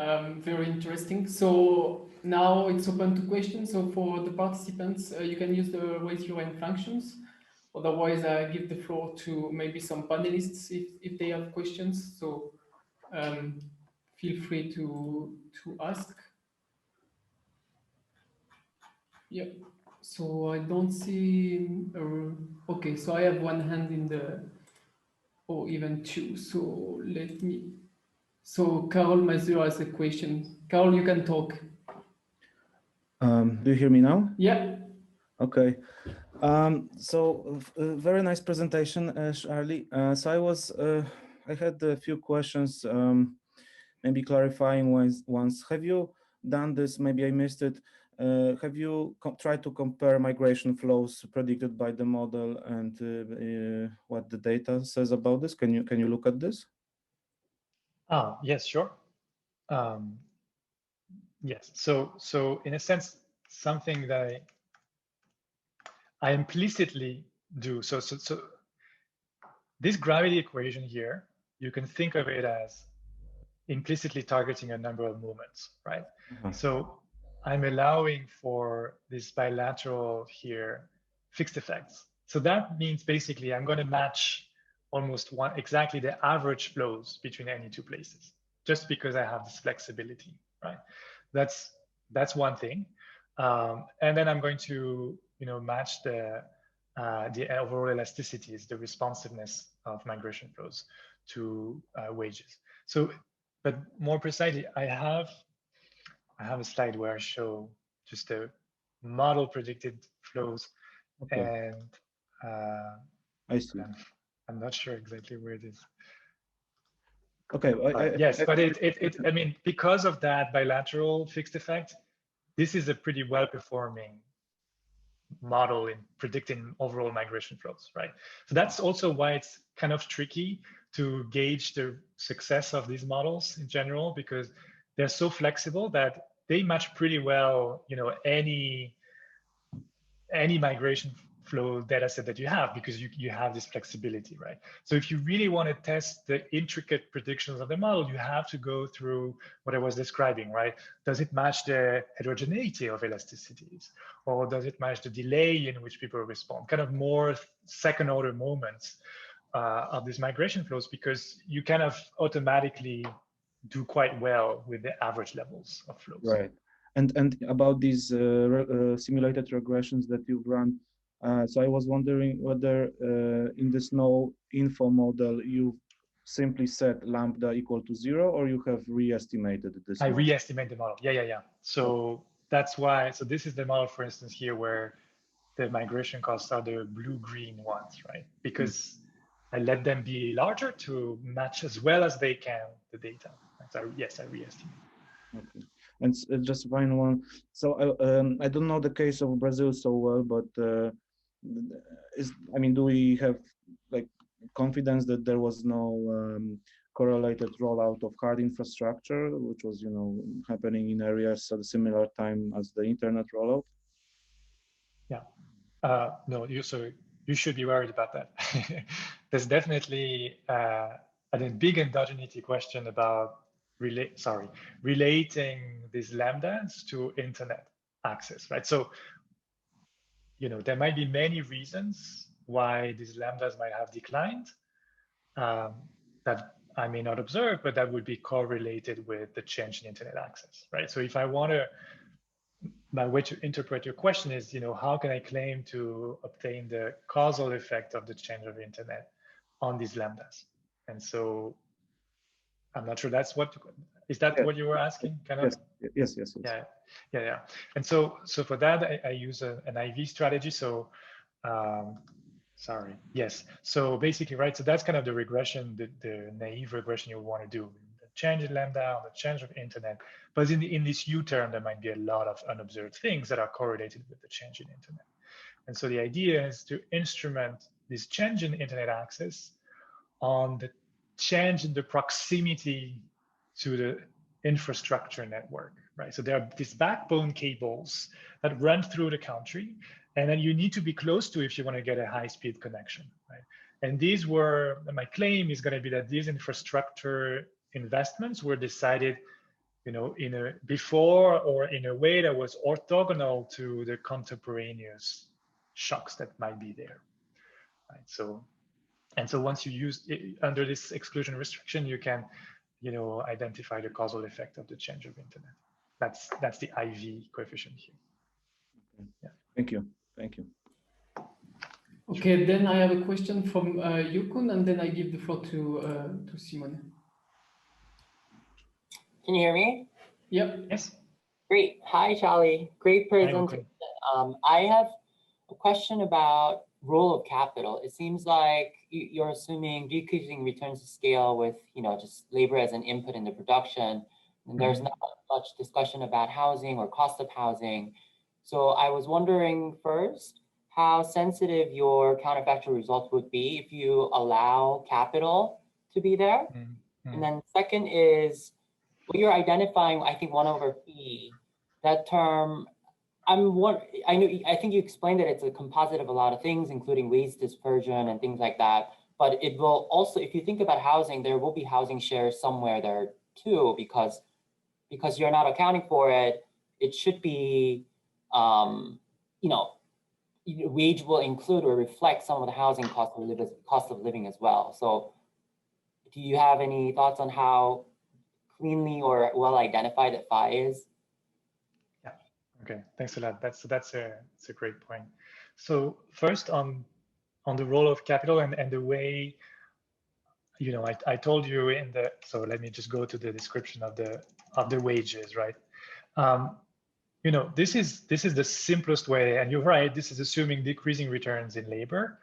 Very interesting. So now it's open to questions. So for the participants, you can use the raise your hand functions. Otherwise, I give the floor to maybe some panelists if they have questions. So feel free to ask. Yeah. So I don't see. Okay, so I have one hand in the. Or even two. So let me. So Carol Mazur has a question. Carol, you can talk. Do you hear me now? Yeah. Okay. So very nice presentation, Charly. So I had a few questions, maybe clarifying ones. Have you done this? Maybe I missed it. Have you tried to compare migration flows predicted by the model and what the data says about this? Can you look at this? Yes, sure. Yes. So in a sense, something that I implicitly do. So this gravity equation here, you can think of it as implicitly targeting a number of movements, right? So I'm allowing for this bilateral here fixed effects. So that means basically I'm going to match almost exactly the average flows between any two places, just because I have this flexibility, right? That's one thing. And then I'm going to match the overall elasticities, the responsiveness of migration flows to wages. So, but more precisely, I have a slide where I show just the model predicted flows, and I see. I'm not sure exactly where it is. Okay. Yes, but I mean, because of that bilateral fixed effect, this is a pretty well-performing model in predicting overall migration flows, right? So that's also why it's kind of tricky to gauge the success of these models in general, because they're so flexible that they match pretty well, any migration flow data set that you have, because you have this flexibility, right? So if you really want to test the intricate predictions of the model, you have to go through what I was describing, right? Does it match the heterogeneity of elasticities? Or does it match the delay in which people respond? Kind of more second order moments of these migration flows, because you kind of automatically do quite well with the average levels of flows. Right. And about these simulated regressions that you've run, so I was wondering whether in this no info model you simply set lambda equal to 0, or you have re-estimated this? I re-estimate the model. Yeah. So that's why. So this is the model, for instance, here where the migration costs are the blue-green ones, right? Because I let them be larger to match as well as they can the data. So yes, I re-estimate. Okay. And just final one. So I don't know the case of Brazil so well, but do we have like confidence that there was no correlated rollout of hard infrastructure, which was happening in areas at a similar time as the internet rollout? Yeah. No, you should be worried about that. There's definitely a big endogeneity question about relating these lambdas to internet access, right? So, there might be many reasons why these lambdas might have declined that I may not observe, but that would be correlated with the change in internet access, right? So if I want to, my way to interpret your question is, how can I claim to obtain the causal effect of the change of internet on these lambdas? And so I'm not sure that's what, is that what you were asking? Kind of? Yes. Yeah. And so for that, I use an IV strategy. So, yes. So basically, right, so that's kind of the regression, the naive regression you want to do. The change in lambda on the change of internet. But in this U-term, there might be a lot of unobserved things that are correlated with the change in internet. And so the idea is to instrument this change in internet access on the change in the proximity to the infrastructure network, right? So there are these backbone cables that run through the country, and then you need to be close to if you want to get a high-speed connection, right? And these were, my claim is going to be that these infrastructure investments were decided, before or in a way that was orthogonal to the contemporaneous shocks that might be there, right? So once you use it, under this exclusion restriction, you can, identify the causal effect of the change of internet. That's the IV coefficient here. Yeah. Thank you. Okay, then I have a question from Yukun, and then I give the floor to Simone. Can you hear me? Yep. Yes. Great. Hi, Charly. Great presentation. I have a question about role of capital. It seems like you're assuming decreasing returns to scale with, just labor as an input in the production. And there's not much discussion about housing or cost of housing. So I was wondering first, how sensitive your counterfactual results would be if you allow capital to be there. And then second is, what you're identifying, I think 1/p, that term, I think you explained that it's a composite of a lot of things, including waste dispersion and things like that. But it will also, if you think about housing, there will be housing shares somewhere that are too, because you're not accounting for it. It should be, wage will include or reflect some of the housing cost of living as well. So do you have any thoughts on how cleanly or well identified that phi is? Yeah, okay, thanks a lot. That's a great point. So first on the role of capital and the way, I told you so let me just go to the description of the wages, right? This is the simplest way, and you're right, this is assuming decreasing returns in labor.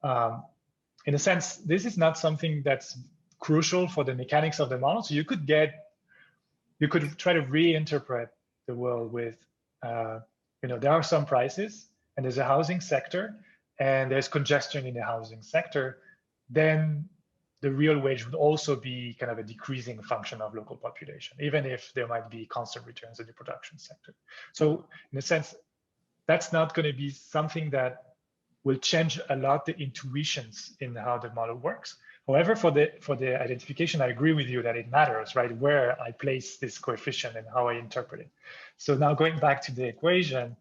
In a sense, this is not something that's crucial for the mechanics of the model. So you could try to reinterpret the world with, there are some prices and there's a housing sector and there's congestion in the housing sector, then the real wage would also be kind of a decreasing function of local population, even if there might be constant returns in the production sector. So in a sense, that's not going to be something that will change a lot the intuitions in how the model works. However, for the identification, I agree with you that it matters, right? Where I place this coefficient and how I interpret it. So now going back to the equation,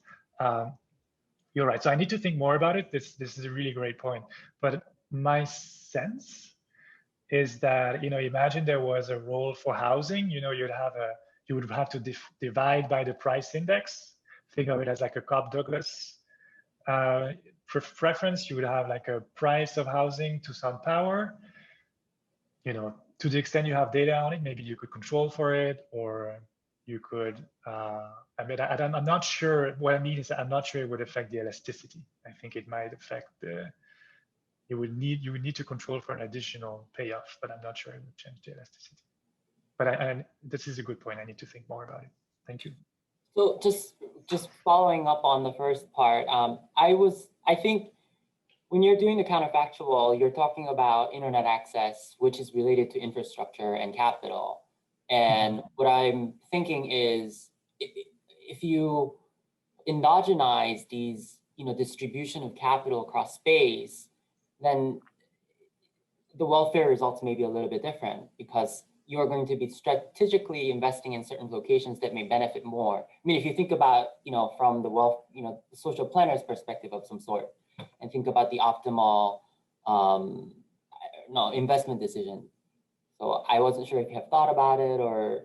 you're right. So I need to think more about it. This is a really great point. But my sense is that, imagine there was a role for housing, you would have to divide by the price index. Think of it as like a Cobb-Douglas preference. You would have like a price of housing to some power. To the extent you have data on it, maybe you could control for it, or you could, I'm not sure, what I mean is that I'm not sure it would affect the elasticity. I think it might affect you would need to control for an additional payoff, but I'm not sure it would change the elasticity. But this is a good point. I need to think more about it. Thank you. So just following up on the first part, I think when you're doing the counterfactual, you're talking about internet access, which is related to infrastructure and capital. And what I'm thinking is, if you endogenize these, distribution of capital across space, then the welfare results may be a little bit different, because you're going to be strategically investing in certain locations that may benefit more. I mean, if you think about, from the social planner's perspective of some sort, and think about the optimal investment decision. So I wasn't sure if you have thought about it or.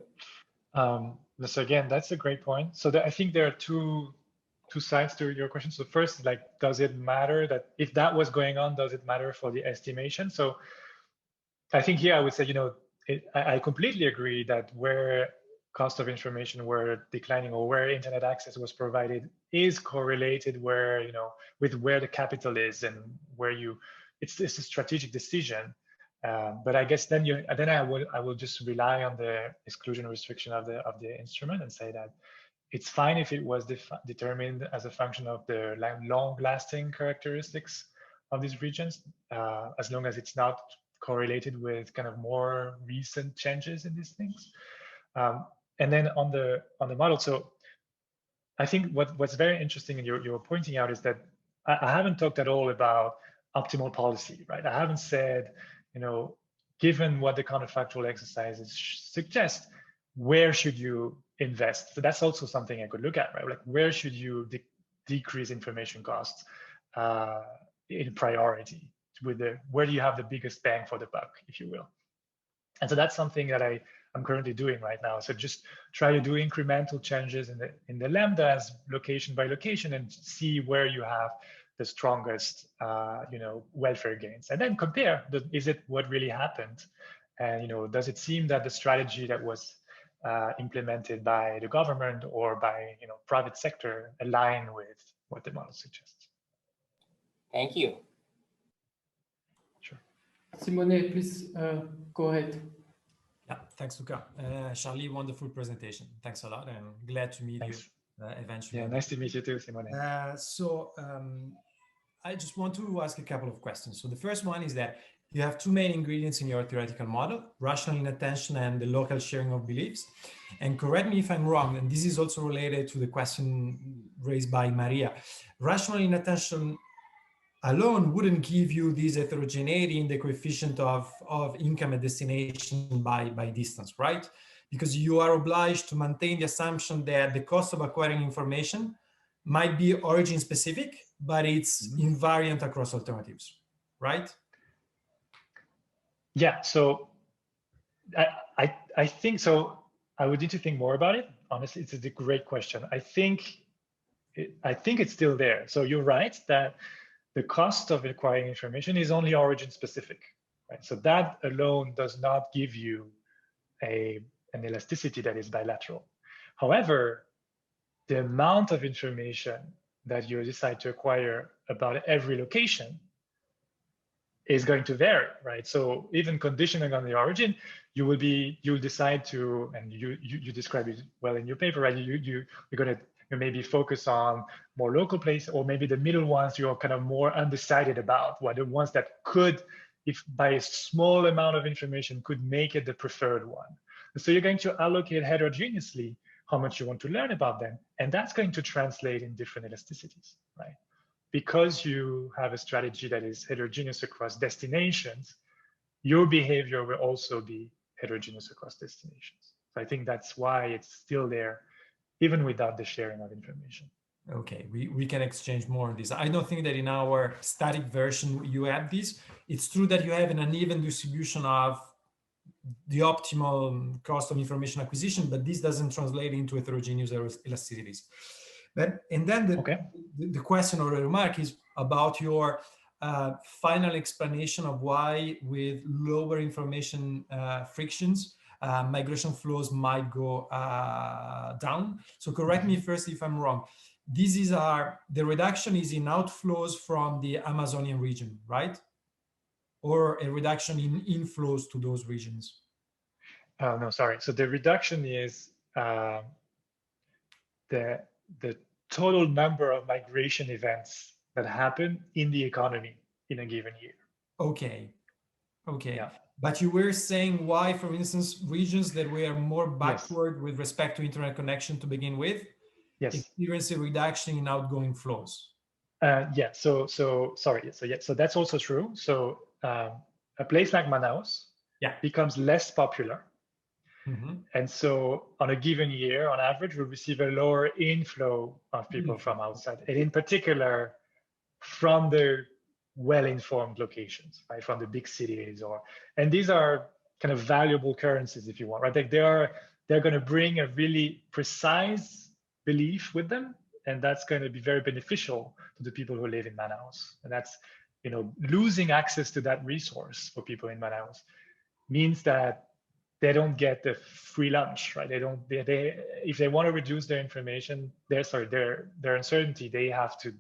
So again, that's a great point. So I think there are two sides to your question. So first, like, does it matter that if that was going on, does it matter for the estimation? So I think here I would say, I completely agree that where cost of information were declining or where internet access was provided is correlated with where the capital is and where it's a strategic decision. But I guess then I will just rely on the exclusion restriction of the instrument and say that it's fine if it was determined as a function of the long-lasting characteristics of these regions, as long as it's not correlated with kind of more recent changes in these things. And then on the model, so I think what's very interesting and you're pointing out is that I haven't talked at all about optimal policy, right? I haven't said, given what the counterfactual exercises suggest, where should you invest? So that's also something I could look at, right? Like, where should you decrease information costs in priority? Where do you have the biggest bang for the buck, if you will? And so that's something that I'm currently doing right now. So just try to do incremental changes in the lambdas location by location and see where you have the strongest welfare gains, and then compare, is it what really happened? And does it seem that the strategy that was implemented by the government or by private sector align with what the model suggests? Thank you. Sure. Simone, please go ahead. Yeah, thanks, Luca. Charly, wonderful presentation. Thanks a lot, and glad to meet you eventually. Yeah, nice to meet you too, Simone. I just want to ask a couple of questions. So the first one is that you have two main ingredients in your theoretical model: rational inattention and the local sharing of beliefs. And correct me if I'm wrong, and this is also related to the question raised by Maria. Rational inattention alone wouldn't give you this heterogeneity in the coefficient of income at destination by distance, right? because you are obliged to maintain the assumption that the cost of acquiring information might be origin specific, but it's invariant across alternatives, right? Yeah, so I think so. I would need to think more about it. Honestly, it's a great question. I think it's still there. So you're right that the cost of acquiring information is only origin specific, right? So that alone does not give you an elasticity that is bilateral. However, the amount of information that you decide to acquire about every location is going to vary, right? So even conditioning on the origin, you'll decide to, and you describe it well in your paper, right? You're going to maybe focus on more local place, or maybe the middle ones you're kind of more undecided about, what the ones that could, if by a small amount of information, could make it the preferred one. So you're going to allocate heterogeneously how much you want to learn about them, and that's going to translate in different elasticities, right? Because you have a strategy that is heterogeneous across destinations, your behavior will also be heterogeneous across destinations. So I think that's why it's still there, even without the sharing of information. Okay, we can exchange more on this. I don't think that in our static version you have this. It's true that you have an uneven distribution of the optimal cost of information acquisition, but this doesn't translate into heterogeneous elasticities. And then the question or the remark is about your final explanation of why with lower information frictions, migration flows might go down. So correct me first if I'm wrong. The reduction is in outflows from the Amazonian region, right? Or a reduction in inflows to those regions? Oh, no, sorry. So the reduction is the total number of migration events that happen in the economy in a given year. Okay. Yeah. But you were saying why, for instance, regions that were more backward with respect to internet connection to begin with, experience a reduction in outgoing flows. Yeah. So that's also true. So a place like Manaus becomes less popular. And so on a given year, on average, we receive a lower inflow of people from outside, and in particular from the well-informed locations, right? From the big cities, and these are kind of valuable currencies, if you want, right? Like they're going to bring a really precise belief with them, and that's going to be very beneficial to the people who live in Manaus. And that's, losing access to that resource for people in Manaus means that they don't get the free lunch, right? If they want to reduce their information, their uncertainty, they have to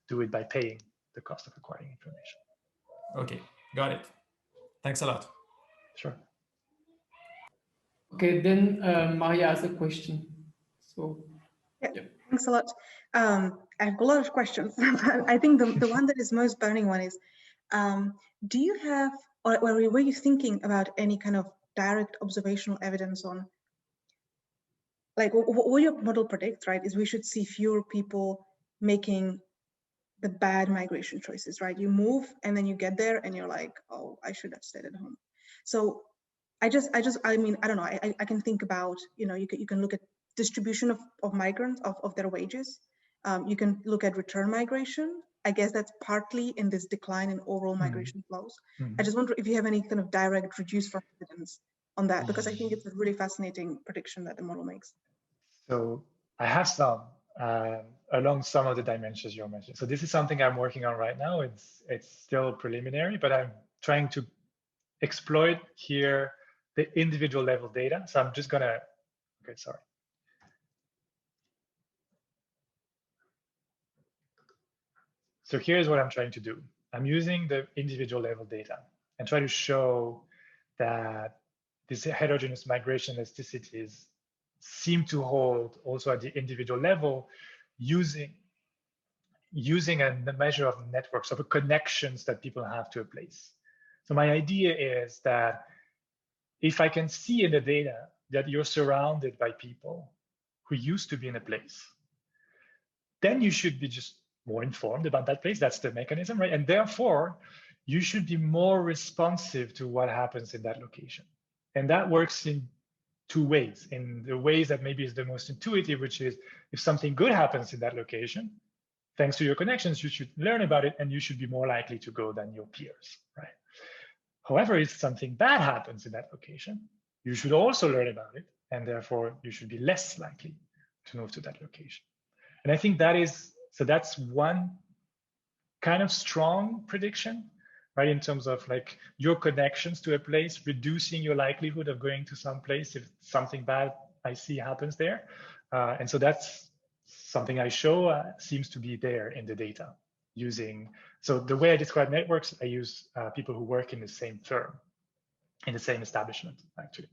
do it by paying the cost of acquiring information. Okay, got it. Thanks a lot. Sure. Okay, then Maria has a question. So, Thanks a lot. I have a lot of questions. I think the one that is most burning one is, do you have, or were you thinking about any kind of direct observational evidence on, like, what your model predicts, right, is we should see fewer people making the bad migration choices, right? You move and then you get there and you're like, oh, I should have stayed at home. So I mean, I don't know, I can think about, you can look at distribution of migrants, of their wages. You can look at return migration. I guess that's partly in this decline in overall migration flows. I just wonder if you have any kind of direct reduced from evidence on that, because I think it's a really fascinating prediction that the model makes. So I have some along some of the dimensions you mentioned. So this is something I'm working on right now. It's still preliminary, but I'm trying to exploit here the individual level data. So I'm just gonna, okay, sorry. So here's what I'm trying to do. I'm using the individual level data and try to show that these heterogeneous migration elasticities seem to hold also at the individual level using a measure of networks, of connections that people have to a place. So my idea is that if I can see in the data that you're surrounded by people who used to be in a place, then you should be just more informed about that place. That's the mechanism, right? And therefore, you should be more responsive to what happens in that location. And that works in two ways, in the ways that maybe is the most intuitive, which is if something good happens in that location, thanks to your connections, you should learn about it and you should be more likely to go than your peers, right? However, if something bad happens in that location, you should also learn about it, and therefore you should be less likely to move to that location. And I think that is, so that's one kind of strong prediction, right? In terms of like your connections to a place, reducing your likelihood of going to some place if something bad I see happens there. And so that's something I show seems to be there in the data using, so the way I describe networks, I use people who work in the same firm, in the same establishment, actually.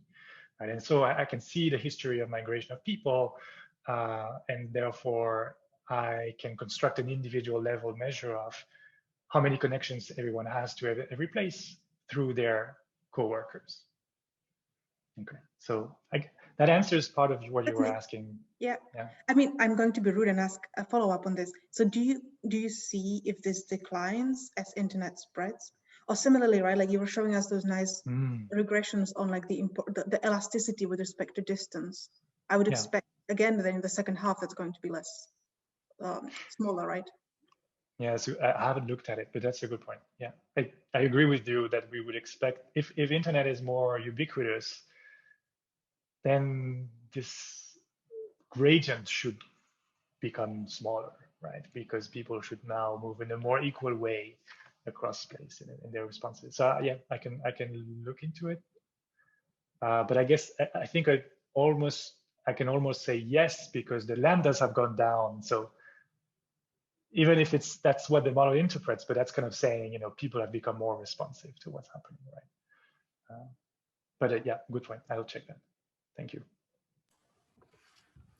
Right? And so I can see the history of migration of people, and therefore I can construct an individual level measure of how many connections everyone has to every place through their coworkers. Okay, so that answers part of what you were asking. Yeah. I mean, I'm going to be rude and ask a follow-up on this. So do you see if this declines as internet spreads? Or similarly, right, like you were showing us those nice regressions on like the elasticity with respect to distance. I would expect, again, that in the second half, that's going to be less smaller, right? Yeah, so I haven't looked at it, but that's a good point. Yeah, I agree with you that we would expect, if internet is more ubiquitous, then this gradient should become smaller, right? Because people should now move in a more equal way across space in their responses. So yeah, I can look into it. But I guess I think I can almost say yes, because the lambdas have gone down. So even if that's what the model interprets, but that's kind of saying, people have become more responsive to what's happening, right? But yeah, good point. I'll check that. Thank you.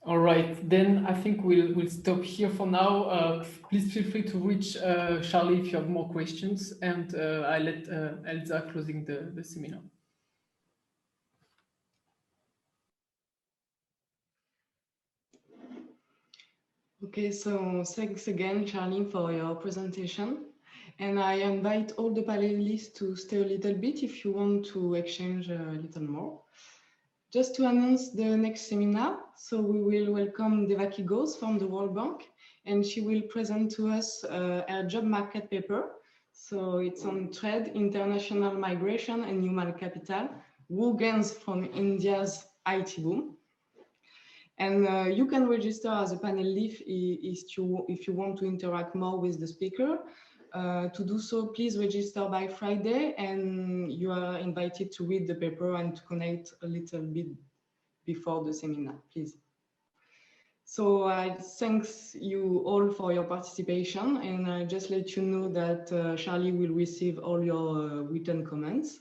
All right, then I think we'll stop here for now. Please feel free to reach Charly if you have more questions, and I let Elsa closing the seminar. Okay, so thanks again, Charly, for your presentation. And I invite all the panelists to stay a little bit if you want to exchange a little more. Just to announce the next seminar, so we will welcome Devaki Ghosh from the World Bank, and she will present to us a job market paper. So it's on trade, international migration, and human capital, who gains from India's IT boom. And you can register as a panelist if you want to interact more with the speaker. To do so, please register by Friday, and you are invited to read the paper and to connect a little bit before the seminar, please. So I thank you all for your participation, and I just let you know that Charly will receive all your written comments.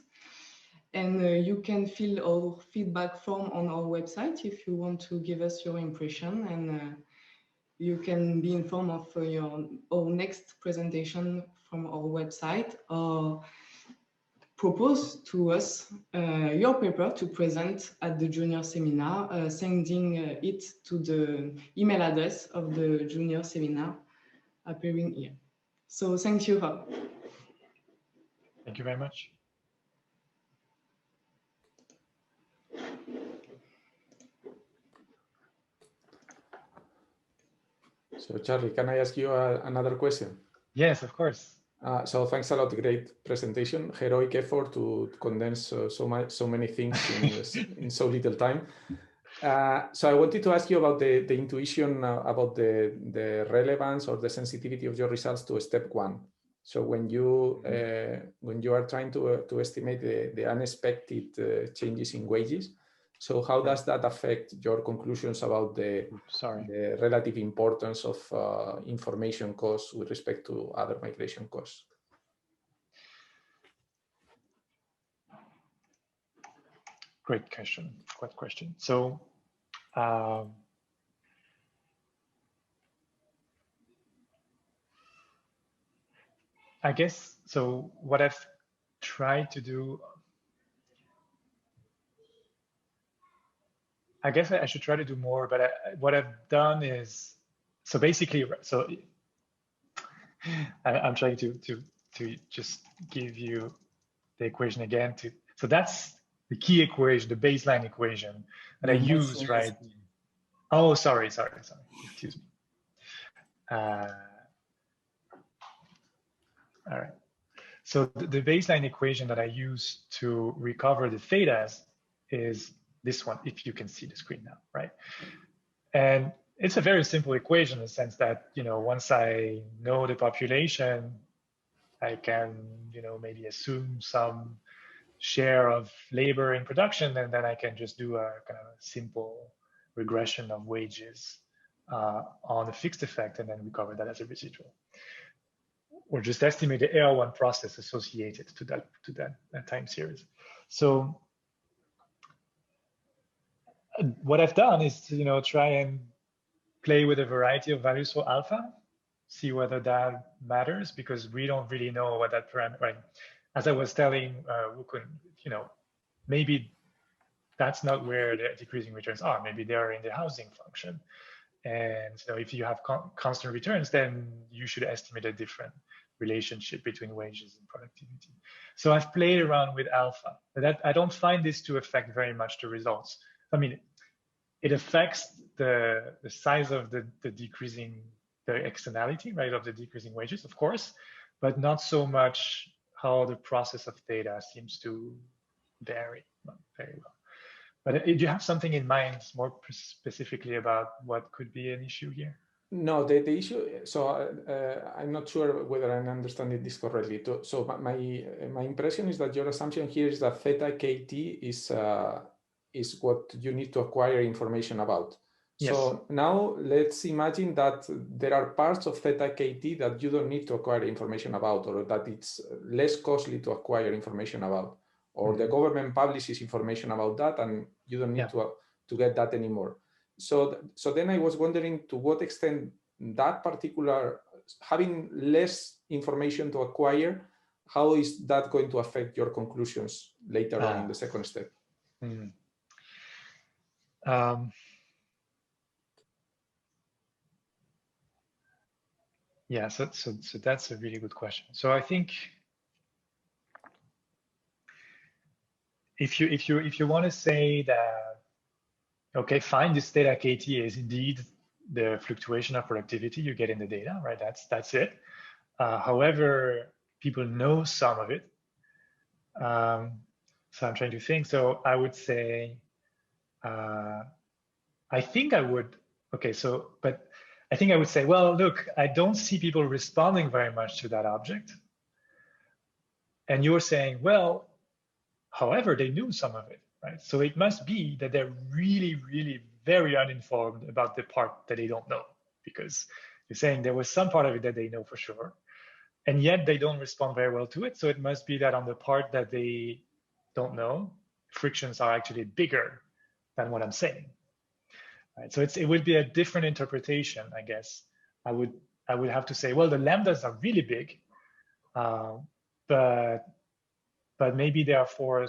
And you can fill our feedback form on our website if you want to give us your impression, and you can be informed of our next presentation from our website, or propose to us your paper to present at the junior seminar, sending it to the email address of the junior seminar appearing here. So thank you. Thank you very much. So Charly, can I ask you another question? Yes, of course. So thanks a lot, great presentation, heroic effort to condense so many things in so little time. So I wanted to ask you about the intuition about the relevance or the sensitivity of your results to step one. So when you are trying to estimate the unexpected changes in wages, so how does that affect your conclusions about the relative importance of information costs with respect to other migration costs? Great question. Great question. So I guess, so what I've tried to do, I guess I should try to do more, but what I've done is, so basically, so I'm trying to just give you the equation again. So that's the key equation, the baseline equation that I use, right? Oh, sorry. Excuse me. All right. So the baseline equation that I use to recover the thetas is this one, if you can see the screen now, right? And it's a very simple equation in the sense that, once I know the population, I can, maybe assume some share of labor in production, and then I can just do a kind of simple regression of wages on a fixed effect and then recover that as a residual. Or just estimate the AR1 process associated to that time series. So what I've done is to, try and play with a variety of values for alpha, see whether that matters, because we don't really know what that parameter, right? As I was telling Wukun, maybe that's not where the decreasing returns are. Maybe they are in the housing function. And so if you have constant returns, then you should estimate a different relationship between wages and productivity. So I've played around with alpha, but I don't find this to affect very much the results. I mean, it affects the size of the externality, right, of the decreasing wages, of course, but not so much how the process of data seems to vary very well. But do you have something in mind more specifically about what could be an issue here? No, the issue, so I'm not sure whether I'm understanding this correctly. So my impression is that your assumption here is that theta KT is what you need to acquire information about. Yes. So now let's imagine that there are parts of theta KT that you don't need to acquire information about, or that it's less costly to acquire information about, or the government publishes information about that and you don't need to get that anymore. So then I was wondering to what extent that particular, having less information to acquire, how is that going to affect your conclusions later on in the second step? Yeah, so that's a really good question. So I think if you want to say that, okay, fine, this theta KT is indeed the fluctuation of productivity you get in the data, right? That's it. However, people know some of it. So I'm trying to think. So I would say, I think I would, okay, so, but I think I would say, well, look, I don't see people responding very much to that object. And you're saying, well, however, they knew some of it, right? So it must be that they're really, really very uninformed about the part that they don't know, because you're saying there was some part of it that they know for sure, and yet they don't respond very well to it. So it must be that on the part that they don't know, frictions are actually bigger than what I'm saying. Right? So it would be a different interpretation, I guess. I would have to say, well, the lambdas are really big, but maybe they are for a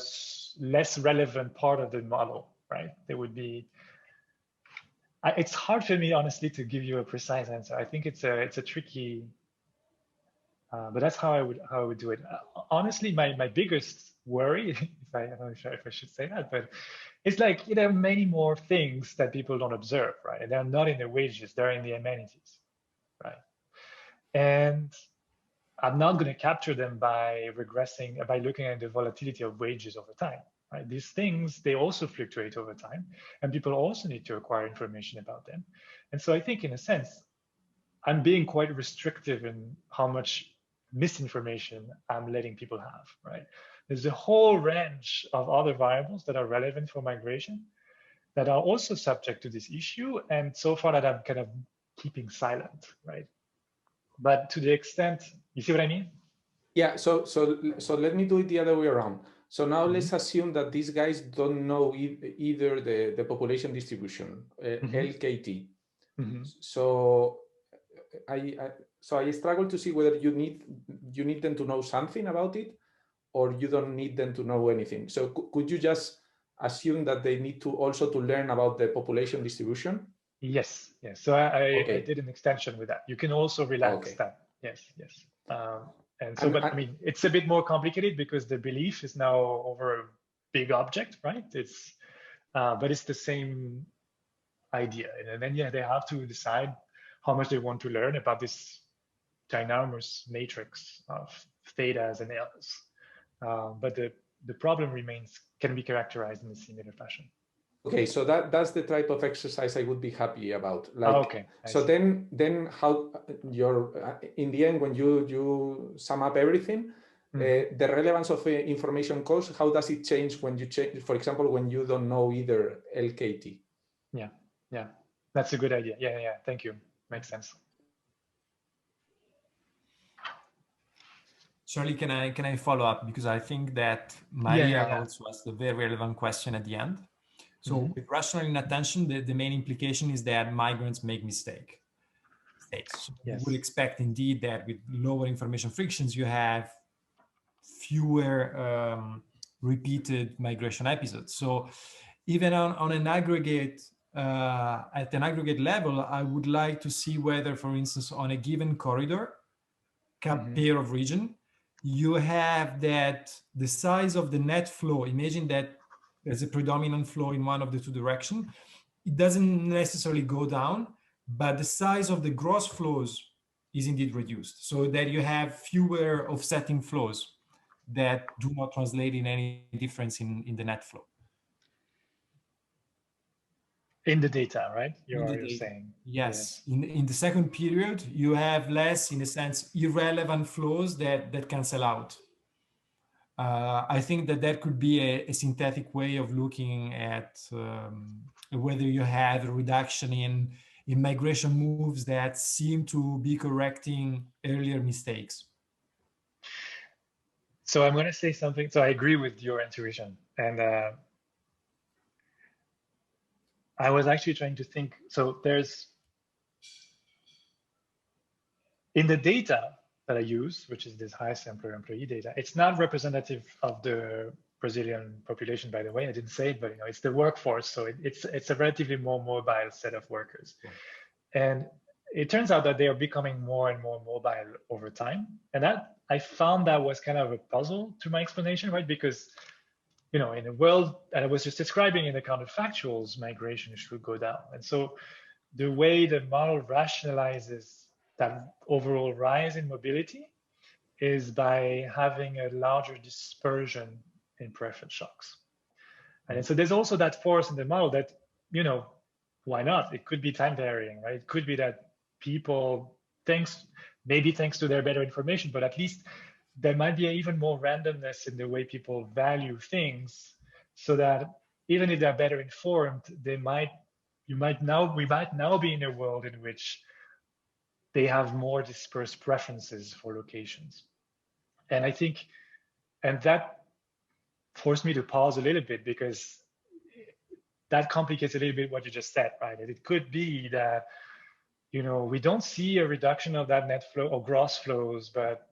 less relevant part of the model, right? They would be. It's hard for me, honestly, to give you a precise answer. I think it's a tricky, but that's how I would do it. Honestly, my biggest worry, I'm not sure if I should say that, but it's like there are many more things that people don't observe, right? And they're not in the wages, they're in the amenities, right? And I'm not going to capture them by regressing, by looking at the volatility of wages over time, right? These things, they also fluctuate over time, and people also need to acquire information about them. And so I think, in a sense, I'm being quite restrictive in how much misinformation I'm letting people have, right? There's a whole range of other variables that are relevant for migration that are also subject to this issue, and so far that I'm kind of keeping silent, right? But to the extent, you see what I mean? Yeah, so let me do it the other way around. So now let's assume that these guys don't know either the population distribution, LKT. So I struggle to see whether you need them to know something about it, or you don't need them to know anything. So could you just assume that they need to also to learn about the population distribution? Yes. So I did an extension with that. You can also relax that. Yes. And so, but I mean, it's a bit more complicated because the belief is now over big object, right? It's but it's the same idea, and then yeah, they have to decide how much they want to learn about this ginormous matrix of thetas and L's. But the problem remains, can be characterized in a similar fashion. Okay, so that's the type of exercise I would be happy about. Like, okay. So then how your in the end, when you sum up everything, the relevance of information cost, how does it change when you change, for example, when you don't know either LKT? Yeah, that's a good idea. Yeah, thank you. Makes sense. Charly, can I follow up, because I think that Maria also asked a very relevant question at the end. So with rational inattention, the main implication is that migrants make mistakes. So you would expect indeed that with lower information frictions, you have fewer repeated migration episodes. So even on an aggregate, at an aggregate level, I would like to see whether, for instance, on a given corridor, pair of region, you have that the size of the net flow, imagine that there's a predominant flow in one of the two directions, it doesn't necessarily go down, but the size of the gross flows is indeed reduced, so that you have fewer offsetting flows that do not translate in any difference in the net flow. In the data, right? You're saying. Yes. In the second period, you have less, in a sense, irrelevant flows that cancel out. I think that could be a synthetic way of looking at whether you have a reduction in migration moves that seem to be correcting earlier mistakes. So I'm going to say something. So I agree with your intuition. And I was actually trying to think. So there's, in the data that I use, which is this high sampler employee data, it's not representative of the Brazilian population, by the way. I didn't say it, but it's the workforce. So it's a relatively more mobile set of workers. And it turns out that they are becoming more and more mobile over time. And that I found that was kind of a puzzle to my explanation, right? Because, in a world that I was just describing in the counterfactuals, migration should go down. And so the way the model rationalizes that overall rise in mobility is by having a larger dispersion in preference shocks. And so there's also that force in the model that, why not? It could be time varying, right? It could be that people, maybe thanks to their better information, but at least there might be even more randomness in the way people value things, so that even if they're better informed, we might now be in a world in which they have more dispersed preferences for locations. And I think, and that forced me to pause a little bit, because that complicates a little bit what you just said, right? And it could be that, we don't see a reduction of that net flow or gross flows, but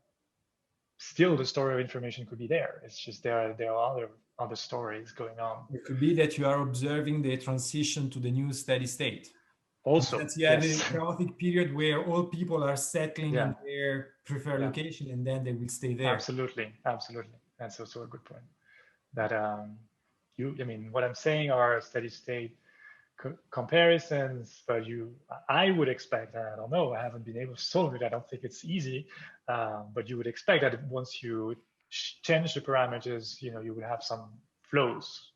still the story of information could be there. It's just there are other stories going on. It could be that you are observing the transition to the new steady state. Also, you have a chaotic period where all people are settling in their preferred location, and then they will stay there. Absolutely. That's also a good point. That what I'm saying are steady state comparisons, but I would expect, and I don't know, I haven't been able to solve it. I don't think it's easy, but you would expect that once you change the parameters, you would have some flows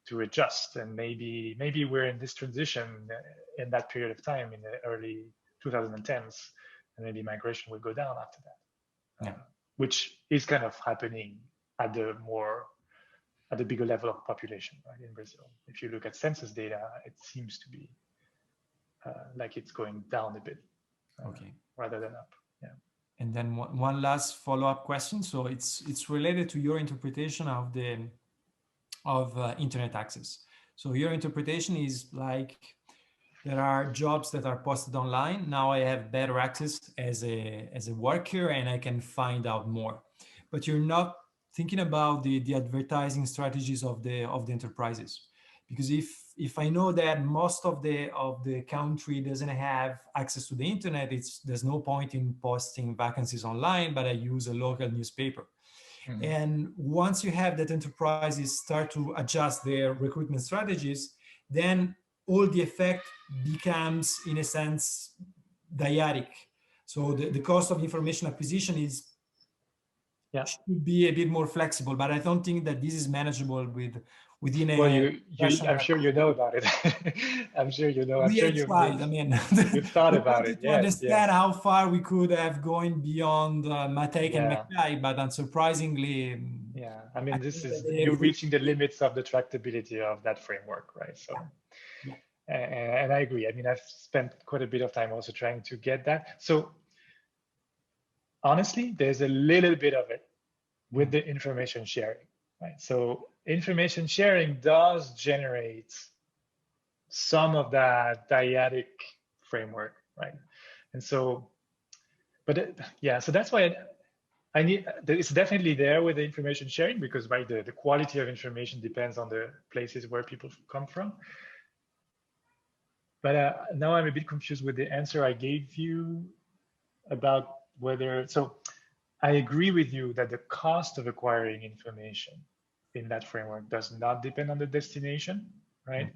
to adjust, and maybe we're in this transition in that period of time in the early 2010s, and maybe migration will go down after that, which is kind of happening at the bigger level of population, right, in Brazil. If you look at census data, it seems to be like it's going down a bit, rather than up. Yeah. And then one last follow-up question. So it's related to your interpretation of internet access. So your interpretation is like, there are jobs that are posted online. Now I have better access as a worker, and I can find out more. But you're not thinking about the advertising strategies of the enterprises, because if I know that most of the country doesn't have access to the internet, there's no point in posting vacancies online, but I use a local newspaper. And once you have that enterprises start to adjust their recruitment strategies, then all the effect becomes, in a sense, dyadic. So the cost of information acquisition should be a bit more flexible, but I don't think that this is manageable within a. Well, I'm sure you know about it. I'm sure you know. I'm sure you've thought about it. To understand how far we could have gone beyond Matejka and McKay, but unsurprisingly. Yeah, I mean, you're reaching the limits of the tractability of that framework, right? So. Yeah. And I agree. I mean, I've spent quite a bit of time also trying to get that. So honestly, there's a little bit of it with the information sharing, right? So information sharing does generate some of that dyadic framework, right? And so, but so that's why it's definitely there with the information sharing, because right, the quality of information depends on the places where people come from. But now I'm a bit confused with the answer I gave you about whether, so I agree with you that the cost of acquiring information in that framework does not depend on the destination, right?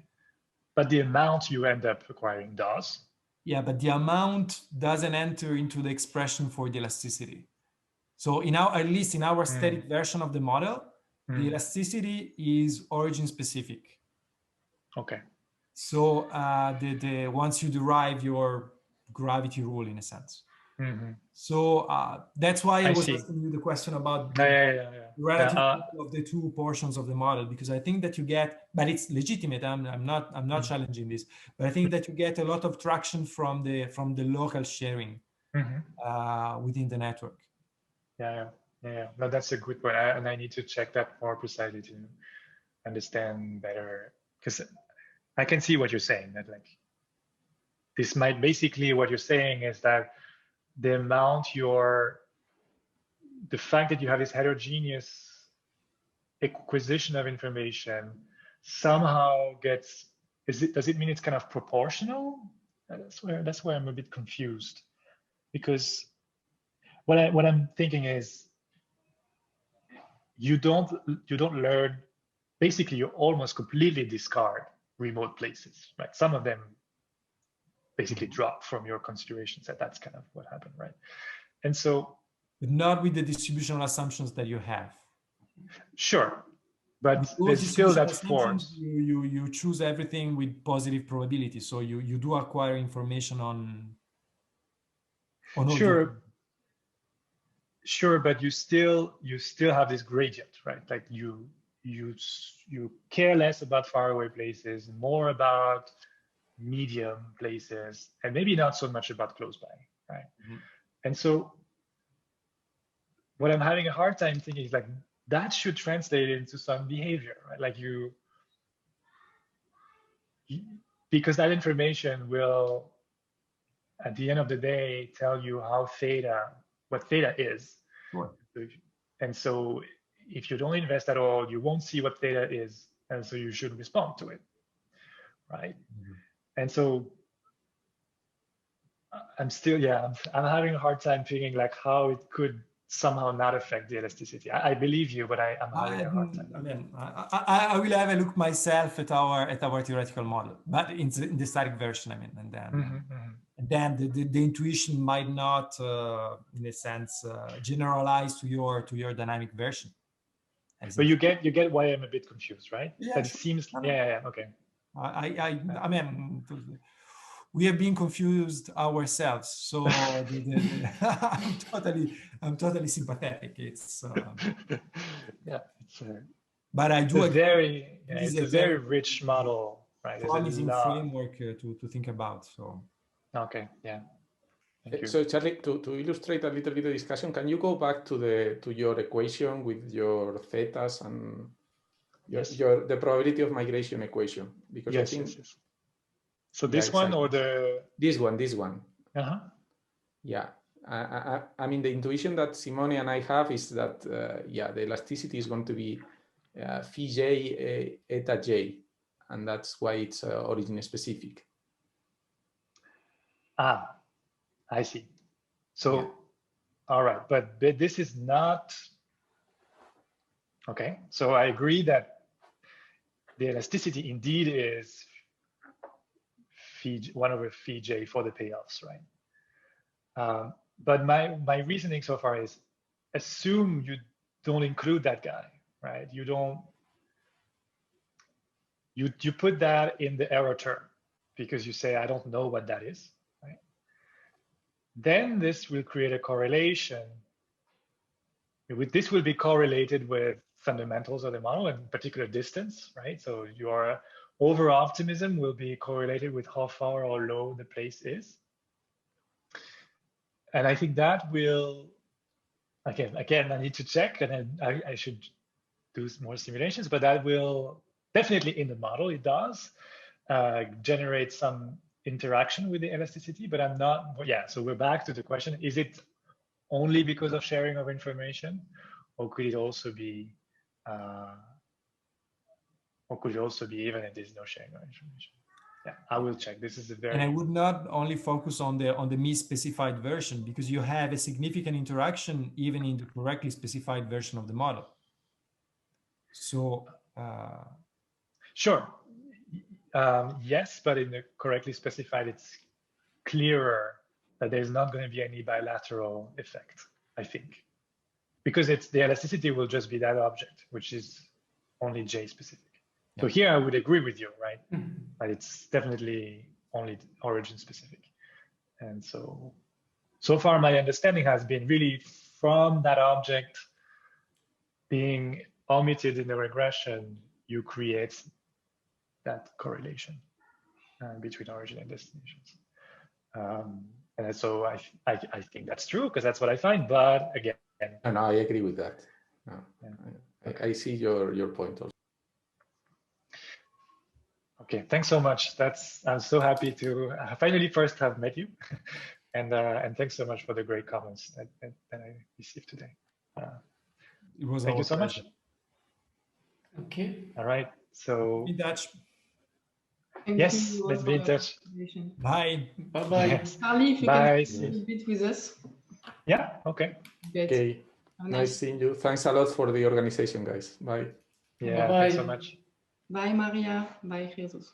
But the amount you end up acquiring does. Yeah, but the amount doesn't enter into the expression for the elasticity. So at least in our static version of the model, the elasticity is origin specific. Okay. So once you derive your gravity rule, in a sense. So that's why I was asking you the question about the relative of the two portions of the model, because I think that you get, but it's legitimate. I'm not challenging this, but I think that you get a lot of traction from the local sharing within the network. Yeah. No, that's a good point, and I need to check that more precisely to understand better, because I can see what you're saying, that like this might basically, what you're saying is that the amount the fact that you have this heterogeneous acquisition of information somehow does it mean it's kind of proportional? That's where I'm a bit confused, because what I'm thinking is you don't learn, basically you almost completely discard remote places, right? Some of them basically drop from your consideration set. That's kind of what happened, right? And so, but not with the distributional assumptions that you have. Sure, but there's still that force. You choose everything with positive probability, so you do acquire information on Sure, but you still have this gradient, right? Like you care less about faraway places, more about medium places, and maybe not so much about close by, right? And so what I'm having a hard time thinking is like that should translate into some behavior, right? Like because that information will, at the end of the day, tell you what theta is. Sure. And so if you don't invest at all, you won't see what theta is, and so you should respond to it, right? And so I'm having a hard time figuring like how it could somehow not affect the elasticity. I believe you, but I'm having a hard time. I mean, I will have a look myself at our theoretical model, but in the static version, I mean, and then and then the intuition might not, in a sense, generalize to your dynamic version. But you get why I'm a bit confused, right? Yeah, that sure. It seems. Okay. I mean, we have been confused ourselves, so I'm totally sympathetic. It's but I do. It's a very rich model, right? Promising framework to think about. So. Okay. Yeah. Thank you. So Charly, to illustrate a little bit of discussion, can you go back to your equation with your thetas and the probability of migration equation? Because I think. Yes. So this one or this one. Yeah. I mean, the intuition that Simone and I have is that the elasticity is going to be phi j eta j, and that's why it's origin specific. I see. So, all right, but this is not Okay, so I agree that the elasticity indeed is phi, 1 over phi j for the payoffs, right? But my reasoning so far is assume you don't include that guy, right? You don't, you put that in the error term because you say, I don't know what that is, right? Then this will create a correlation. This will be correlated with fundamentals of the model, and in particular distance, right? So your over optimism will be correlated with how far or low the place is. And I think that will, again, I need to check, and then I should do more simulations, but that will definitely in the model, it does generate some interaction with the elasticity, but I'm not, yeah, so we're back to the question, is it only because of sharing of information, or could it also be, even if there's no sharing of information? Yeah, I will check. This is a very. And I would not only focus on the me-specified version, because you have a significant interaction even in the correctly specified version of the model. So. Sure. Yes, but in the correctly specified, it's clearer that there's not going to be any bilateral effect, I think, because it's the elasticity will just be that object, which is only J specific. So here I would agree with you, right? But it's definitely only origin specific. And so far my understanding has been really from that object being omitted in the regression, you create that correlation between origin and destinations. And so I think that's true because that's what I find, but again. And I agree with that. No, yeah. I see your point also. Okay, thanks so much. I'm so happy to finally first have met you, and thanks so much for the great comments that I received today. It was thank you so much. Okay. All right. So be in touch. Yes, let's be in touch. Bye. Bye bye. Yes. Charly, if you Bye. can a little bit with us. Yeah. Okay. Good. Okay. Nice seeing you. Thanks a lot for the organization, guys. Bye. Yeah. Bye-bye. Thanks so much. Bye, Maria. Bye, Jesus.